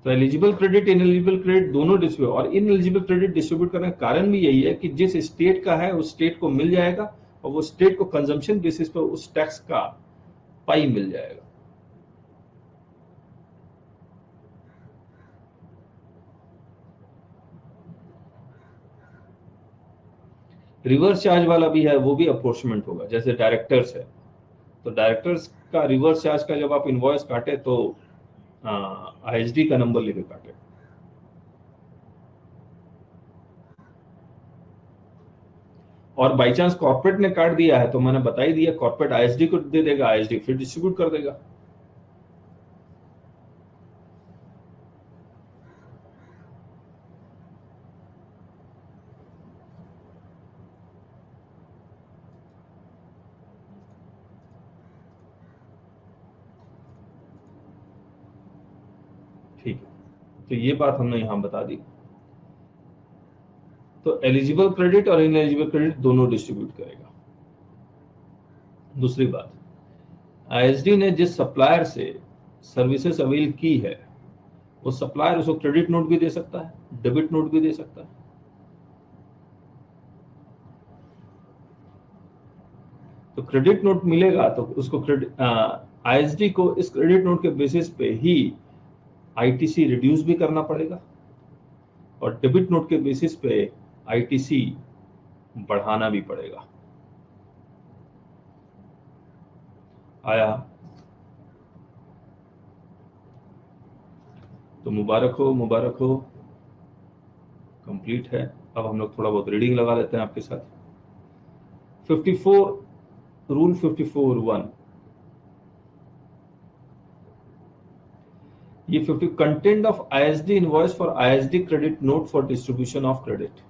तो एलिजिबल क्रेडिट इनएलिजिबल क्रेडिट दोनों डिस्ट्रीब्यूट, और इनएलिजिबल क्रेडिट डिस्ट्रीब्यूट करने का कारण भी यही है कि जिस स्टेट का है उस स्टेट को मिल जाएगा, और वो स्टेट को कंजम्पशन बेसिस पर उस टैक्स का पाई मिल जाएगा। रिवर्स चार्ज वाला भी है, वो भी अपॉर्चमेंट होगा, जैसे डायरेक्टर्स है, तो डायरेक्टर्स का रिवर्स चार्ज का जब आप इनवॉइस काटे तो आईएसडी का नंबर लेके काटे। और बाई चांस कॉर्पोरेट ने काट दिया है तो मैंने बता ही दिया, कॉर्पोरेट आईएसडी को दे देगा, आईएसडी फिर डिस्ट्रीब्यूट कर देगा। ठीक है, तो ये बात हमने यहां बता दी। तो एलिजिबल क्रेडिट और इनएलिजिबल क्रेडिट दोनों डिस्ट्रीब्यूट करेगा। दूसरी बात, आईएसडी ने जिस सप्लायर से सर्विसेज अवेल की है, वो सप्लायर उसको क्रेडिट नोट भी दे सकता है, डेबिट नोट भी दे सकता है। तो क्रेडिट नोट मिलेगा तो उसको क्रेडिट आईएसडी को इस क्रेडिट नोट के बेसिस पे ही आईटीसी रिड्यूस भी करना पड़ेगा, और डेबिट नोट के बेसिस पे आईटीसी बढ़ाना भी पड़ेगा। आया? तो मुबारक हो, मुबारक हो, कंप्लीट है। अब हम लोग थोड़ा बहुत रीडिंग लगा लेते हैं आपके साथ। 54 रूल 54(1), ये 50 content of ISD invoice for ISD credit note for distribution of credit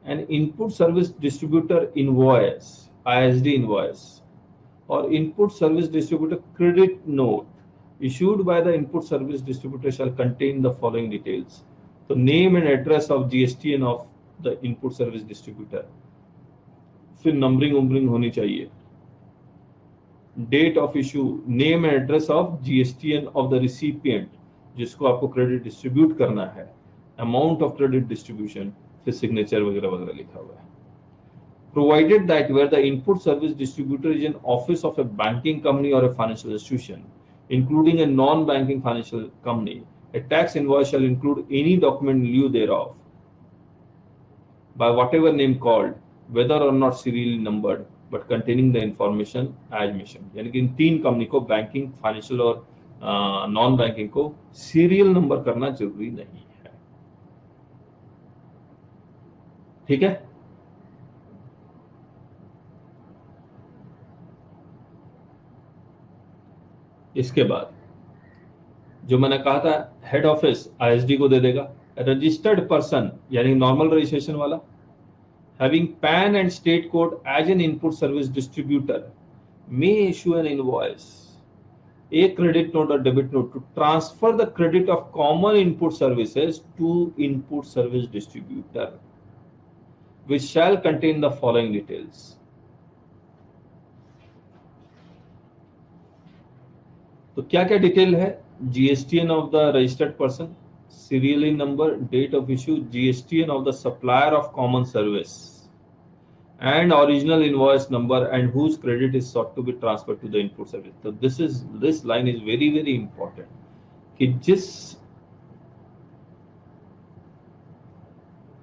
and input service distributor invoice ISD invoice or input service distributor credit note issued by the input service distributor shall contain the following details. So name and address of GSTN of the input service distributor, फिर numbering उम्बरिंग होनी चाहिए, date of issue, name and address of GSTN of the recipient जिसको आपको credit distribute करना है, amount of credit distribution, फिर signature वगैरह वगैरह लिखा हुआ है। Provided that where the input service distributor is an office of a banking company or a financial institution, including a non-banking financial company, a tax invoice shall include any document in lieu thereof, by whatever name called, whether or not serially numbered, but containing the information as mentioned. यानी कि इन तीन company को, banking, financial और non banking को serial number करना जरूरी नहीं है। ठीक है, इसके बाद जो मैंने कहा था, हेड ऑफिस आईएसडी को दे देगा। रजिस्टर्ड पर्सन यानी नॉर्मल रजिस्ट्रेशन वाला, having PAN and state code as an input service distributor may issue an invoice, a credit note और debit note to transfer the credit of common input services to input service distributor which shall contain the following details. तो क्या क्या detail है? GSTN of the registered person, serial number, date of issue, GSTN of the supplier of common service, and original invoice number, and whose credit is sought to be transferred to the input service. So this line is very very important कि जिस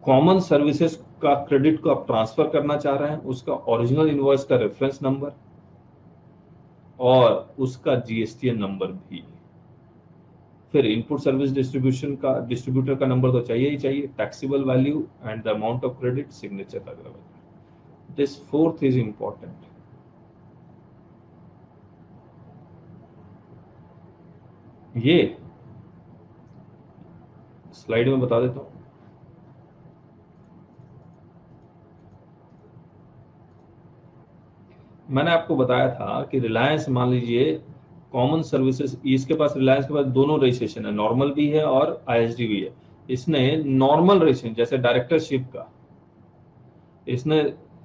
common services का credit को आप transfer करना चाह रहे हैं उसका ओरिजिनल इनवॉइस का रेफरेंस नंबर और उसका GSTN नंबर भी। फिर इनपुट सर्विस डिस्ट्रीब्यूटर का नंबर तो चाहिए ही चाहिए, taxable value and the amount of credit, signature वगैरह। This fourth is important. ये स्लाइड में बता देता हूं। मैंने आपको बताया था कि रिलायंस, मान लीजिए कॉमन सर्विसेज, इसके पास, रिलायंस के पास दोनों रजिस्ट्रेशन है, नॉर्मल भी है और आईएसडी भी है। इसने नॉर्मल रजिस्ट्रेशन जैसे डायरेक्टरशिप का, इसने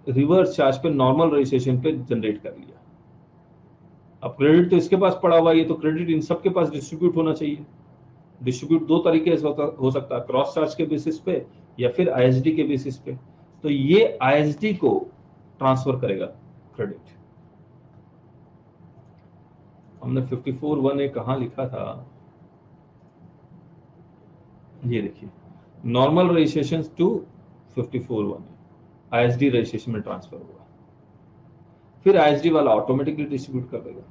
रिवर्स चार्ज पे नॉर्मल रजिस्ट्रेशन पे जनरेट कर लिया। अब क्रेडिट तो इसके पास पड़ा हुआ है, ये तो क्रेडिट इन सबके पास डिस्ट्रीब्यूट होना चाहिए। डिस्ट्रीब्यूट दो तरीके से हो सकता है, क्रॉस चार्ज के बेसिस पे या फिर आईएसडी के बेसिस पे। तो ये आईएसडी को ट्रांसफर करेगा क्रेडिट। हमने 54(1) कहां लिखा था, ये देखिए, normal registration to 54(1) ISD registration में ट्रांसफर हुआ, फिर आईएसडी वाला ऑटोमेटिकली डिस्ट्रीब्यूट कर देगा।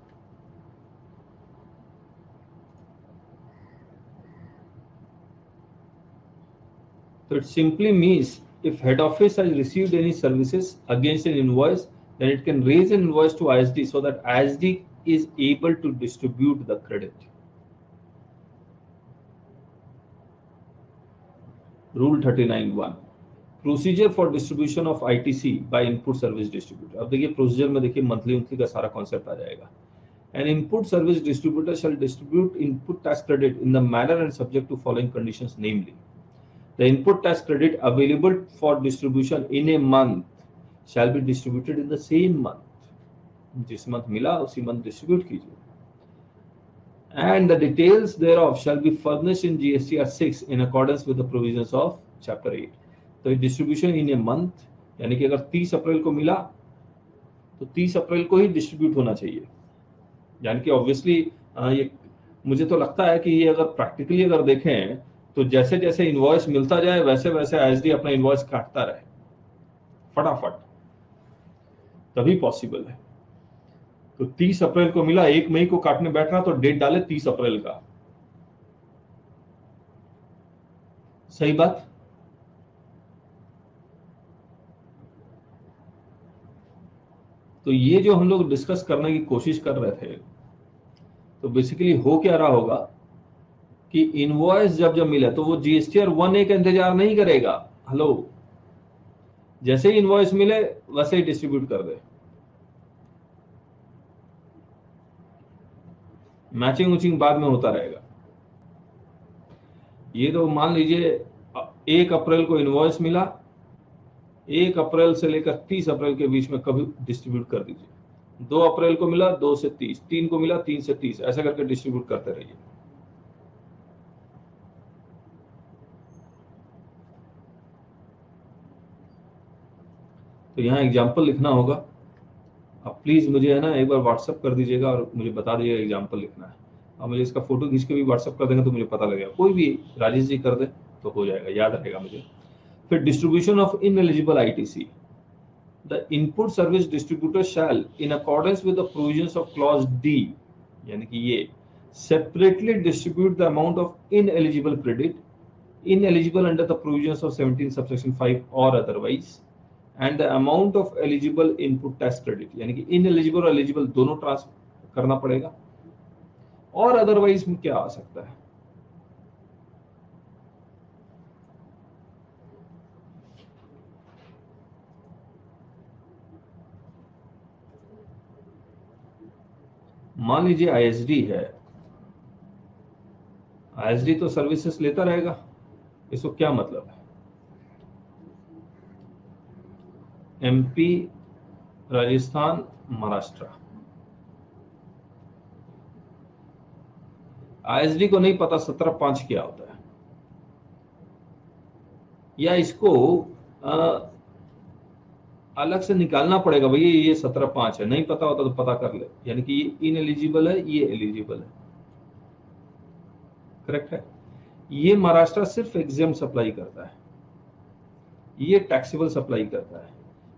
तो it simply means if head office has received any services against an invoice, then it can raise an invoice to ISD so that ISD is able to distribute the credit. Rule 39(1), procedure for distribution of ITC by input service distributor. अब देखिए procedure में, देखिए monthly का सारा concept आ जाएगा। An input service distributor shall distribute input tax credit in the manner and subject to following conditions, namely the input tax credit available for distribution in a month shall be distributed in the same month, जिस month मिला उसी month distribute कीजिए, and the details thereof shall be furnished in GSTR 6 in accordance with the provisions of chapter 8। तो distribution in a month यानी कि अगर 30 अप्रैल को मिला तो 30 अप्रैल को ही डिस्ट्रीब्यूट होना चाहिए। यानी कि ऑब्वियसली ये मुझे तो लगता है कि ये अगर प्रैक्टिकली अगर देखें तो जैसे जैसे इनवॉइस मिलता जाए वैसे वैसे आईएसडी अपना इनवॉइस काटता रहे फटाफट, तभी पॉसिबल है। तो 30 अप्रैल को मिला, 1 मई को काटने बैठ रहा तो डेट डाले 30 अप्रैल का, सही बात। तो ये जो हम लोग डिस्कस करने की कोशिश कर रहे थे, तो बेसिकली हो क्या रहा होगा कि इनवॉइस जब जब मिले तो वो जीएसटीआर 1A का इंतजार नहीं करेगा। हेलो, जैसे ही इनवॉइस मिले वैसे ही डिस्ट्रीब्यूट कर दे। मैचिंग उचिंग बाद में होता रहेगा। ये तो मान लीजिए 1 अप्रैल को इनवॉइस मिला, 1 अप्रैल से लेकर 30 अप्रैल के बीच में कभी डिस्ट्रीब्यूट कर दीजिए। 2 अप्रैल को मिला 2 से 30, 3 को मिला 3 से 30, ऐसा करके डिस्ट्रीब्यूट करते रहिए। तो यहाँ एग्जाम्पल लिखना होगा। अब प्लीज मुझे है ना एक बार व्हाट्सअप कर दीजिएगा और मुझे बता दीजिएगा एग्जाम्पल लिखना है। अब मुझे इसका फोटो खींच के भी व्हाट्सअप कर देंगे तो मुझे पता लगेगा। कोई भी राजेश जी कर दे तो हो जाएगा, याद रहेगा मुझे। फिर distribution of ineligible ITC. The input service distributor shall in accordance with the provisions of clause D, यानी कि ये separately distribute the amount of ineligible credit ineligible under the provisions of 17 subsection 5 or otherwise, and the amount of eligible input tax credit, यानी कि ineligible और eligible दोनों transfer करना पड़ेगा। और अदरवाइज में क्या आ सकता है? मान लीजिए आईएसडी है, आईएसडी तो सर्विसेज लेता रहेगा, इसको क्या मतलब है? एमपी, राजस्थान, महाराष्ट्र, आईएसडी को नहीं पता 17(5) क्या होता है, या इसको अलग से निकालना पड़ेगा। भैया ये 17(5) है, नहीं पता होता तो पता कर ले, यानी कि ये इनएलिजिबल है, ये एलिजिबल है। करेक्ट है। ये महाराष्ट्र सिर्फ एग्जाम सप्लाई करता है, ये टैक्सेबल सप्लाई करता है,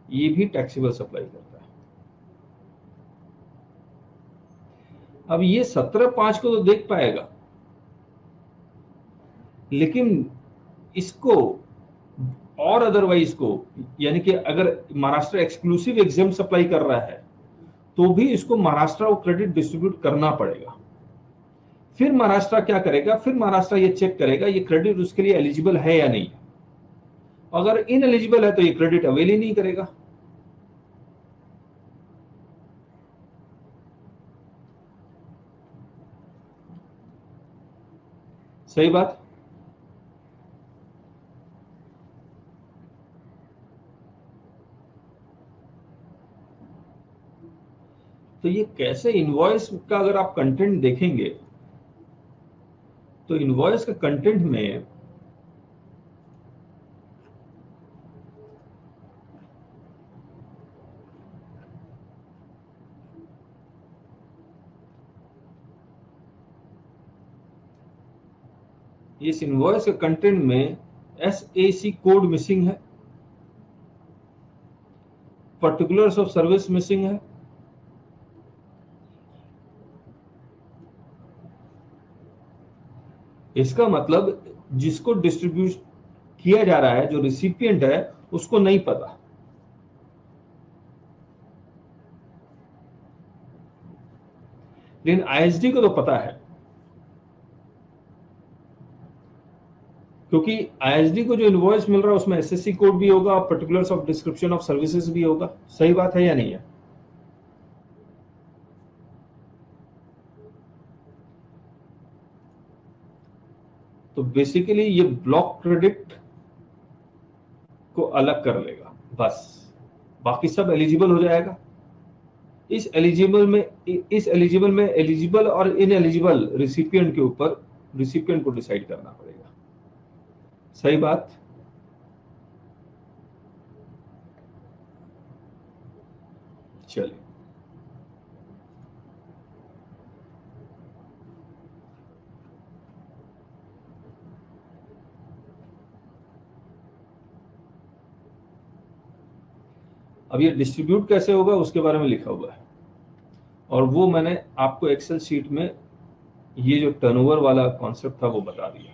ये भी टैक्सेबल सप्लाई करता है। अब ये 17(5) को तो देख पाएगा, लेकिन इसको और अदरवाइज को, यानी कि अगर महाराष्ट्र एक्सक्लूसिव एग्जाम सप्लाई कर रहा है तो भी इसको महाराष्ट्र को क्रेडिट डिस्ट्रीब्यूट करना पड़ेगा। फिर महाराष्ट्र क्या करेगा? फिर महाराष्ट्र ये चेक करेगा ये क्रेडिट उसके लिए एलिजिबल है या नहीं। अगर इनएलिजिबल है तो ये क्रेडिट अवेल ही नहीं करेगा। सही बात। तो ये कैसे इनवॉइस का अगर आप कंटेंट देखेंगे तो इनवॉइस का कंटेंट में इस इनवॉइस के कंटेंट में एसएसी कोड मिसिंग है, पर्टिकुलर्स ऑफ सर्विस मिसिंग है, इसका मतलब जिसको डिस्ट्रीब्यूट किया जा रहा है, जो रिसिपिएंट है, उसको नहीं पता। लेकिन आईएसडी को तो पता है, क्योंकि आईएसडी को जो इनवॉइस मिल रहा है उसमें एसएससी कोड भी होगा और particulars of description of services भी होगा। सही बात है या नहीं है? तो बेसिकली ये ब्लॉक क्रेडिट को अलग कर लेगा बस, बाकी सब एलिजिबल हो जाएगा। इस एलिजिबल में एलिजिबल और इनएलिजिबल रिसिपिएंट के ऊपर रिसिपिएंट को डिसाइड करना पड़ेगा। सही बात। चलिए, अब ये डिस्ट्रीब्यूट कैसे होगा उसके बारे में लिखा हुआ है, और वो मैंने आपको एक्सेल शीट में ये जो टर्नओवर वाला कॉन्सेप्ट था वो बता दिया।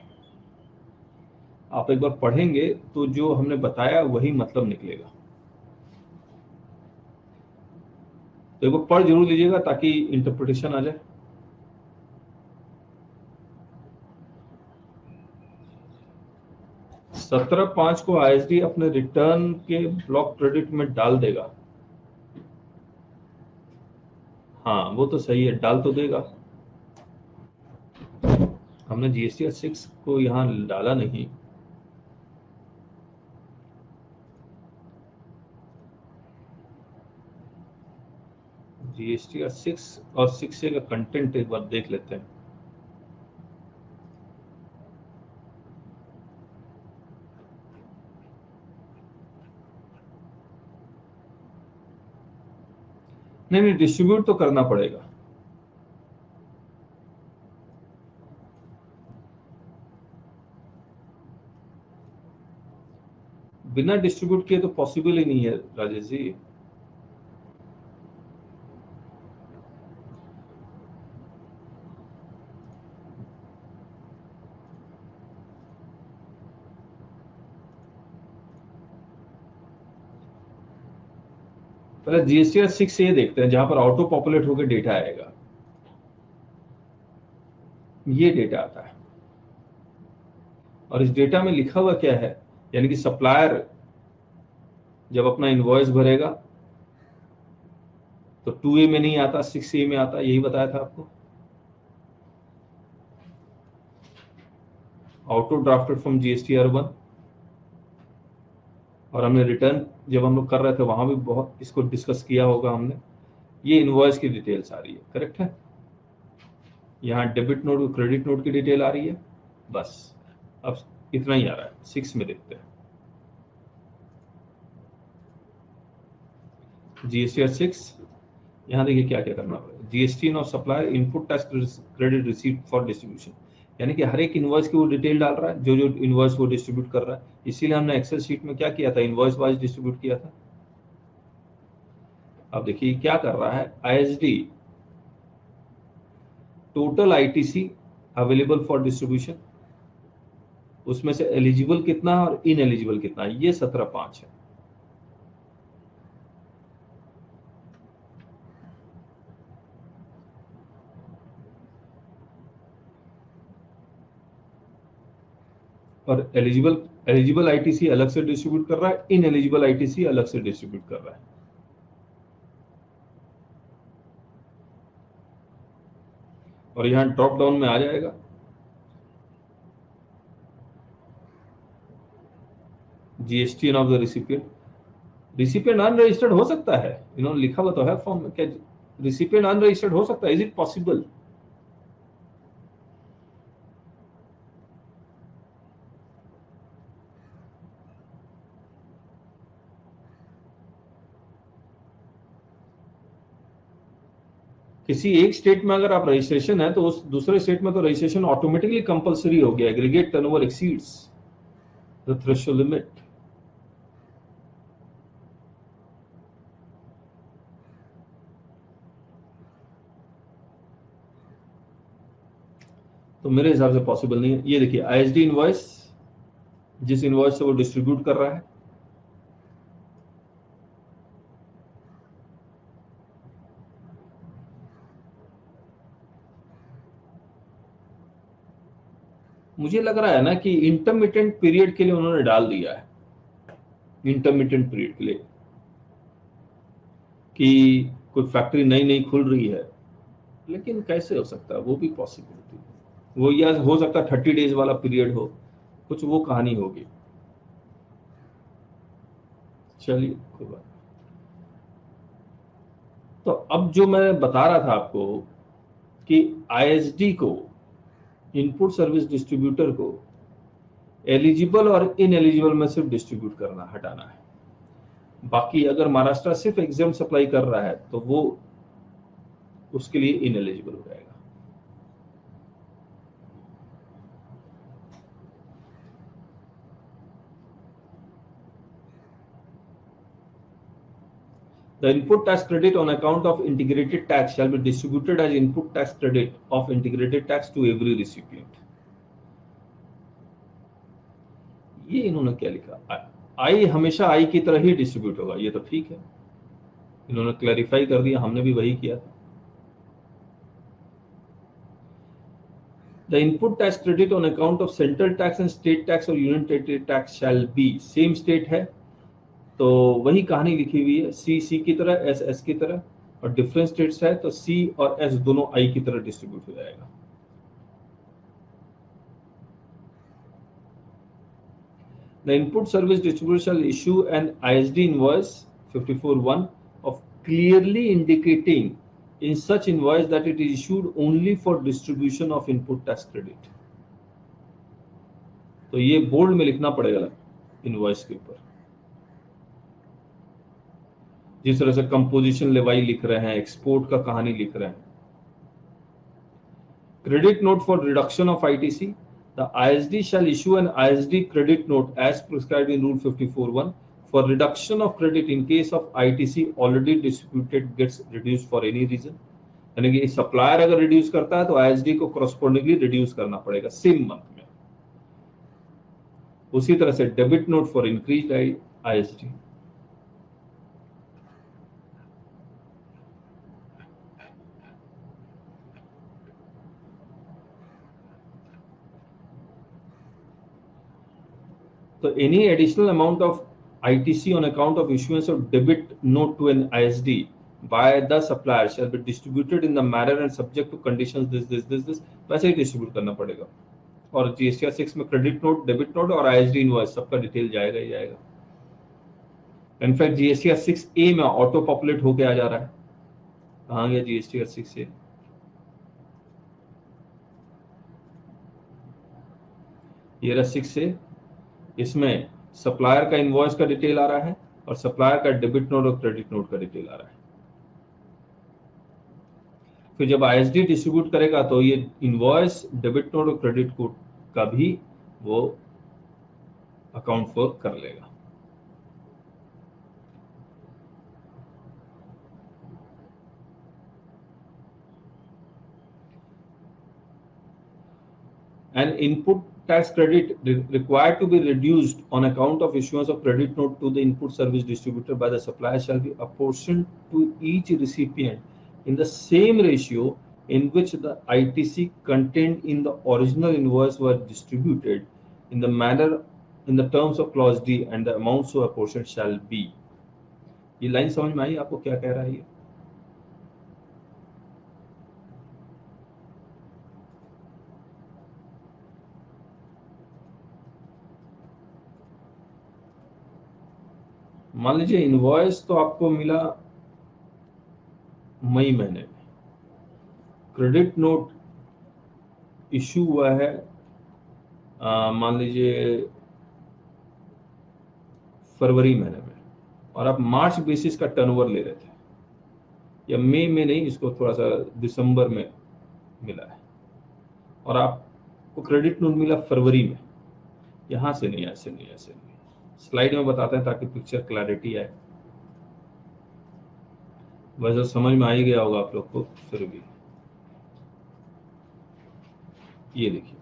आप एक बार पढ़ेंगे तो जो हमने बताया वही मतलब निकलेगा। तो एक बार पढ़ जरूर लीजिएगा ताकि इंटरप्रिटेशन आ जाए। सत्रह पांच को आईएसडी अपने रिटर्न के ब्लॉक क्रेडिट में डाल देगा। हाँ वो तो सही है, डाल तो देगा। हमने जीएसटी 6 को यहाँ डाला नहीं। जीएसटी 6 और 6A का कंटेंट एक बार देख लेते हैं। नहीं नहीं, डिस्ट्रीब्यूट तो करना पड़ेगा। बिना डिस्ट्रीब्यूट किए तो पॉसिबल ही नहीं है राजेश जी। पहले जीएसटी 6A देखते हैं जहां पर ऑटो पॉपुलेट होकर डेटा आएगा। ये डेटा आता है और इस डेटा में लिखा हुआ क्या है, यानी कि सप्लायर जब अपना इनवॉइस भरेगा तो 2A में नहीं आता, 6A में आता। यही बताया था आपको। Auto drafted from GST R1। और हमने रिटर्न जब हम लोग कर रहे थे वहां भी बहुत इसको डिस्कस किया होगा हमने। ये इनवॉइस की डिटेल्स आ रही है, करेक्ट है। यहाँ डेबिट नोट और क्रेडिट नोट की डिटेल आ रही है। बस अब इतना ही आ रहा है। 6 में देखते हैं जीएसटी 6। यहाँ देखिए क्या क्या करना पड़ेगा। GST of supplier input tax credit receipt for distribution, यानी कि हर एक इनवॉइस की वो डिटेल डाल रहा है जो जो इनवॉइस वो डिस्ट्रीब्यूट कर रहा है। इसीलिए हमने एक्सेल शीट में क्या किया था, इनवॉइस वाइज डिस्ट्रीब्यूट किया था। अब देखिए क्या कर रहा है, ISD total ITC available for distribution, उसमें से एलिजिबल कितना और इन एलिजिबल कितना, ये 17/5 है। और एलिजिबल आईटीसी अलग से डिस्ट्रीब्यूट कर रहा है, इन एलिजिबल आईटीसी अलग से डिस्ट्रीब्यूट कर रहा है। और यहां ड्रॉप डाउन में आ जाएगा GST of the recipient. Recipient unregistered हो सकता है, इन्होंने लिखा हुआ तो है फॉर्म में। क्या रिसिपिएंट अनरजिस्टर्ड हो सकता है? Is it possible? किसी एक स्टेट में अगर आप रजिस्ट्रेशन है तो उस दूसरे स्टेट में तो रजिस्ट्रेशन ऑटोमेटिकली कंपलसरी हो गया। Aggregate turnover exceeds the threshold limit. तो मेरे हिसाब से पॉसिबल नहीं है। ये देखिए आईएसडी इनवॉइस, जिस इनवॉइस से वो डिस्ट्रीब्यूट कर रहा है, मुझे लग रहा है ना कि इंटरमिटेंट पीरियड के लिए उन्होंने डाल दिया है। इंटरमिटेंट पीरियड के लिए कि कोई फैक्ट्री नई नई खुल रही है, लेकिन कैसे हो सकता है, वो भी पॉसिबिलिटी है। वो या हो सकता है 30 डेज वाला पीरियड हो, कुछ वो कहानी होगी। चलिए कोई बात। तो अब जो मैं बता रहा था आपको कि आईएसडी को, इनपुट सर्विस डिस्ट्रीब्यूटर को एलिजिबल और इन एलिजिबल में सिर्फ डिस्ट्रीब्यूट करना, हटाना है। बाकी अगर महाराष्ट्र सिर्फ एग्जाम सप्लाई कर रहा है तो वो उसके लिए इन एलिजिबल हो जाएगा। The input tax credit on account of integrated tax shall be distributed as input tax credit of integrated tax to every recipient. ये इन्होंने क्या लिखा, आई हमेशा आई की तरह ही डिस्ट्रीब्यूट होगा, ये तो ठीक है, इन्होंने क्लैरिफाई कर दिया, हमने भी वही किया था। The input tax credit on account of central tax and state tax or union territory tax shall be, same state है तो वही कहानी लिखी हुई है, सी सी की तरह, एस एस की तरह, और डिफरेंट स्टेट्स है तो सी और एस दोनों आई की तरह डिस्ट्रीब्यूट हो जाएगा। The input service distributor shall issue an ISD invoice 54(1) of clearly indicating in such invoice that it is issued only for distribution of input tax credit। तो ये बोल्ड में लिखना पड़ेगा इनवॉइस के ऊपर, जिस तरह से कंपोजिशन लेवाई लिख रहे हैं, एक्सपोर्ट का कहानी लिख रहे हैं। Credit note for reduction of ITC, the ISD shall issue an ISD credit note as prescribed in rule 54(1) for reduction of credit in case of ITC already distributed gets reduced for any reason. यानी कि supplier अगर reduce करता है तो ISD को correspondingly reduce करना पड़ेगा same month में। उसी तरह से debit note for increased ISD. So any additional amount of ITC on account of issuance of debit note to an ISD by the supplier shall be distributed in the manner and subject to conditions this वैसे ही distribute करना पड़ेगा। और GSTR 6 में credit note, debit note और ISD invoice सबका detail जाएगा ही जाएगा। In fact GSTR 6A में ऑटो पॉपुलेट होके आ जा रहा है। कहाँ गया जीएसटीआर 6A? ये रहा 6A, इसमें सप्लायर का इनवॉइस का डिटेल आ रहा है और सप्लायर का डेबिट नोट और क्रेडिट नोट का डिटेल आ रहा है। फिर जब आईएसडी डिस्ट्रीब्यूट करेगा तो ये इनवॉइस, डेबिट नोट और क्रेडिट नोट का भी वो अकाउंट फॉर कर लेगा। An input tax credit required to be reduced on account of issuance of credit note to the input service distributor by the supplier shall be apportioned to each recipient in the same ratio in which the ITC contained in the original invoice were distributed in the manner in the terms of clause D, and the amount so apportioned shall be। ये line समझ में आई आपको क्या कह रहा है ये? मान लीजिए इनवॉइस तो आपको मिला मई महीने में, क्रेडिट नोट इशू हुआ है मान लीजिए फरवरी महीने में, और आप मार्च बेसिस का टर्नओवर ले रहे थे, या मई में नहीं, इसको थोड़ा सा दिसंबर में मिला है, और आपको क्रेडिट नोट मिला फरवरी में। यहां से नहीं, ऐसे नहीं, ऐसे नहीं, स्लाइड में बताते हैं ताकि पिक्चर क्लैरिटी आए। वैसे समझ में आ ही गया होगा आप लोग को, फिर भी ये देखिए,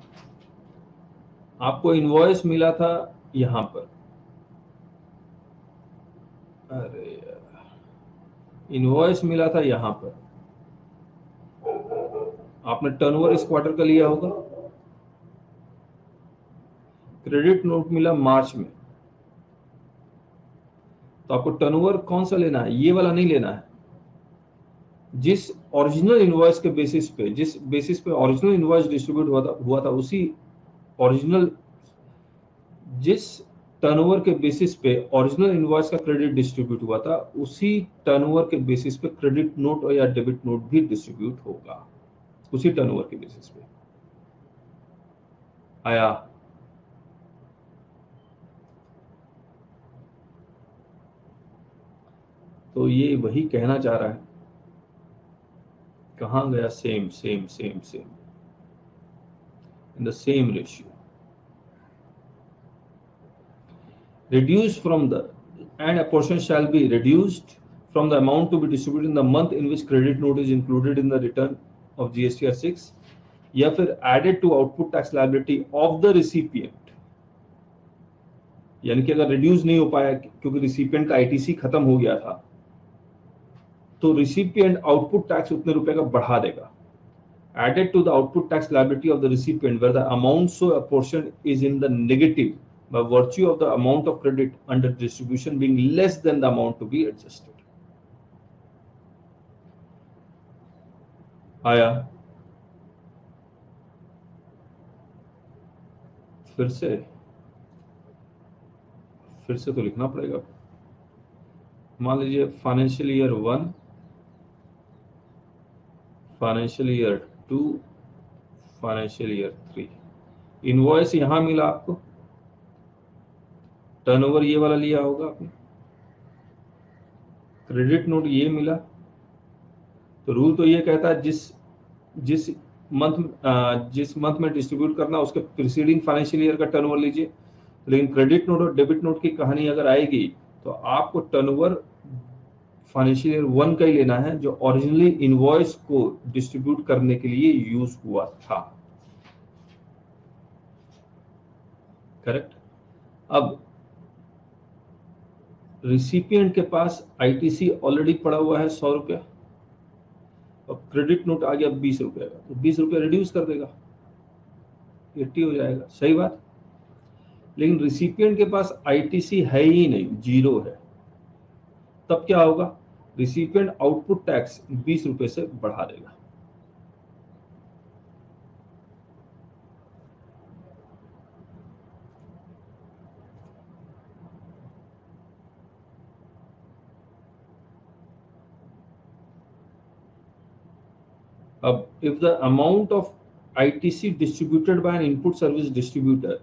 आपको इनवॉइस मिला था यहां पर, अरे यार, इनवॉइस मिला था यहां पर, आपने टर्नओवर इस क्वार्टर का लिया होगा, क्रेडिट नोट मिला मार्च में, तो आपको टर्नओवर कौन सा लेना है? ये वाला नहीं लेना है, जिस ओरिजिनल इनवॉइस के बेसिस पे, जिस बेसिस पे ओरिजिनल इनवॉइस डिस्ट्रीब्यूट हुआ था उसी ओरिजिनल, जिस टर्नओवर के बेसिस पे ओरिजिनल इनवॉइस का क्रेडिट डिस्ट्रीब्यूट हुआ था उसी टर्नओवर के बेसिस पे क्रेडिट नोट या डेबिट नोट भी डिस्ट्रीब्यूट होगा, उसी टर्नओवर के बेसिस पे। आया? तो ये वही कहना चाह रहा है। कहां गया? Same same same same in the same ratio, reduced from the, and a portion shall be reduced from the amount to be distributed in the month in which credit note is included in the return of GSTR 6, या फिर added to output tax liability of the recipient यानी कि अगर reduce नहीं हो पाया क्योंकि recipient का आईटीसी खत्म हो गया था, तो रिसिपिएंट आउटपुट टैक्स उतने रुपए का बढ़ा देगा। Added to the output tax liability of the recipient where the amount so apportioned is in the negative by virtue of the amount of credit under distribution being less than the amount to be adjusted. आया? फिर से तो लिखना पड़ेगा। मान लीजिए financial year 1, financial year 2, financial year 3। Invoice यहां मिला आपको, टर्नओवर ये वाला लिया होगा आपने, क्रेडिट नोट ये मिला। तो रूल तो ये कहता है जिस जिस जिस मंथ में डिस्ट्रीब्यूट करना उसके प्रीसीडिंग फाइनेंशियल ईयर का टर्नओवर लीजिए। लेकिन क्रेडिट नोट और डेबिट नोट की कहानी अगर आएगी तो आपको टर्नओवर फाइनेंशियल ईयर 1 का ही लेना है जो ओरिजिनली इनवॉइस को डिस्ट्रीब्यूट करने के लिए यूज हुआ था। करेक्ट। अब रिसिपिएंट के पास आईटीसी ऑलरेडी पड़ा हुआ है 100 रुपया, अब क्रेडिट नोट आ गया 20 रुपए का, तो 20 रुपया रिड्यूस कर देगा, 80 हो जाएगा। सही बात। लेकिन रिसिपिएंट के पास आईटीसी है ही नहीं, जीरो है। तब क्या होगा, रिसिपिएंट आउटपुट टैक्स 20 रुपए से बढ़ा देगा। अब if the amount of ITC distributed by an input service distributor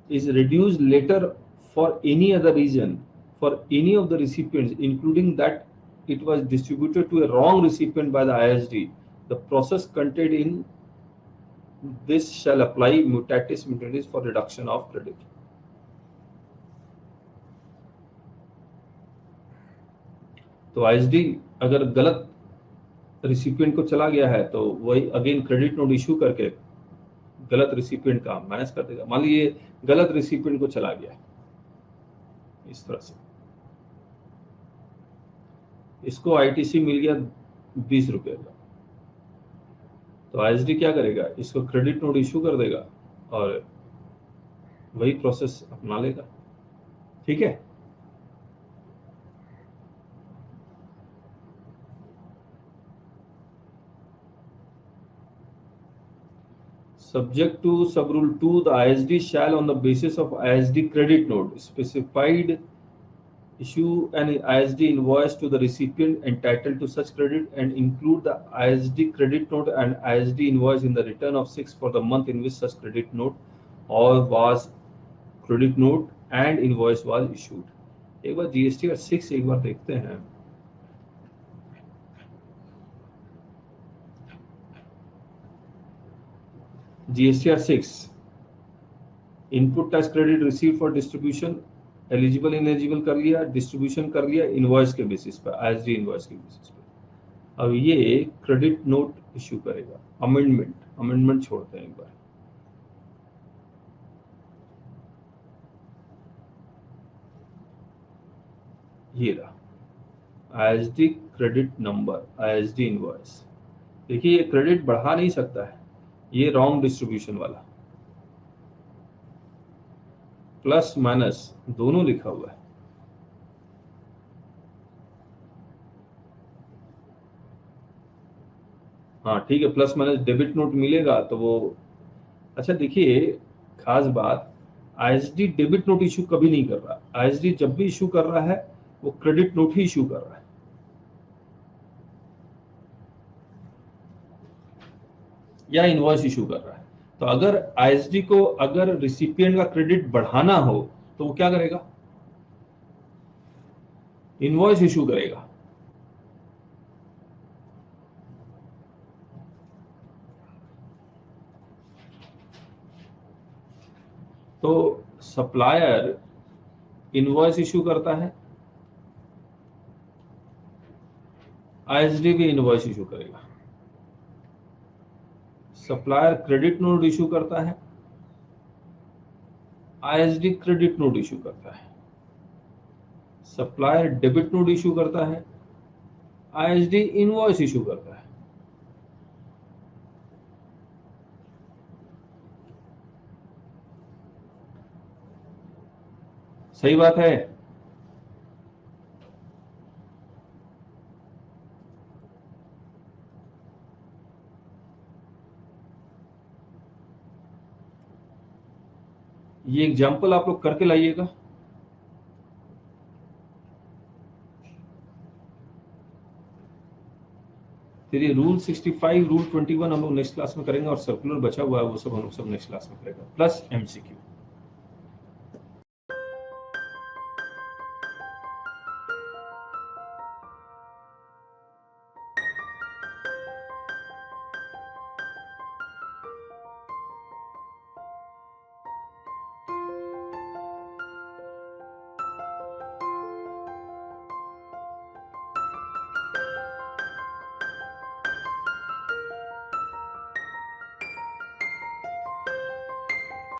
is reduced later for any other reason for any of the recipients, including that it was distributed to a wrong recipient by the ISD, the process contained in this shall apply mutatis mutandis for reduction of credit. तो ISD अगर गलत recipient को चला गया है तो वही again credit note issue करके गलत रिसिपिएंट का मैनेज कर देगा। मान लीजिए गलत रिसिपिएंट को चला गया इस तरह से, इसको आईटीसी मिल गया 20 रुपए का, तो आईएसडी क्या करेगा, इसको क्रेडिट नोट इशू कर देगा और वही प्रोसेस अपना लेगा। ठीक है। Subject to subrule 2, the ISD shall on the basis of ISD credit note specified issue an ISD invoice to the recipient entitled to such credit and include the ISD credit note and ISD invoice in the return of 6 for the month in which such credit note or was credit note and invoice was issued. एक बार GST का 6 एक बार देखते हैं। GSTR 6 input tax credit receive for distribution, eligible ineligible कर लिया, distribution कर लिया invoice के बेसिस पर, आईएसडी इनवॉइस के बेसिस पर। अब ये क्रेडिट नोट इशू करेगा। अमेंडमेंट छोड़ते हैं एक बार। ये रहा ISD credit number, ISD invoice. देखिए ये क्रेडिट बढ़ा नहीं सकता है, ये रॉन्ग डिस्ट्रीब्यूशन वाला, प्लस माइनस दोनों लिखा हुआ है। हाँ ठीक है, प्लस माइनस डेबिट नोट मिलेगा तो वो, अच्छा देखिए खास बात, आईएसडी डेबिट नोट इशू कभी नहीं कर रहा। आईएसडी जब भी इशू कर रहा है वो क्रेडिट नोट ही इशू कर रहा है, या इनवॉइस इशू कर रहा है। तो अगर आईएसडी को अगर रिसिपिएंट का क्रेडिट बढ़ाना हो तो वो क्या करेगा, इनवॉइस इशू करेगा। तो सप्लायर इनवॉइस इशू करता है, आईएसडी भी इनवॉइस इशू करेगा। सप्लायर क्रेडिट नोट इशू करता है, आईएसडी क्रेडिट नोट इशू करता है, सप्लायर डेबिट नोट इशू करता है, आईएसडी इनवॉइस इशू करता है। सही बात है। ये एग्जाम्पल आप लोग करके लाइएगा। फिर ये रूल 65, रूल 21 हम लोग नेक्स्ट क्लास में करेंगे, और सर्कुलर बचा हुआ है वो सब हम लोग सब नेक्स्ट क्लास में करेंगे, प्लस एमसीक्यू।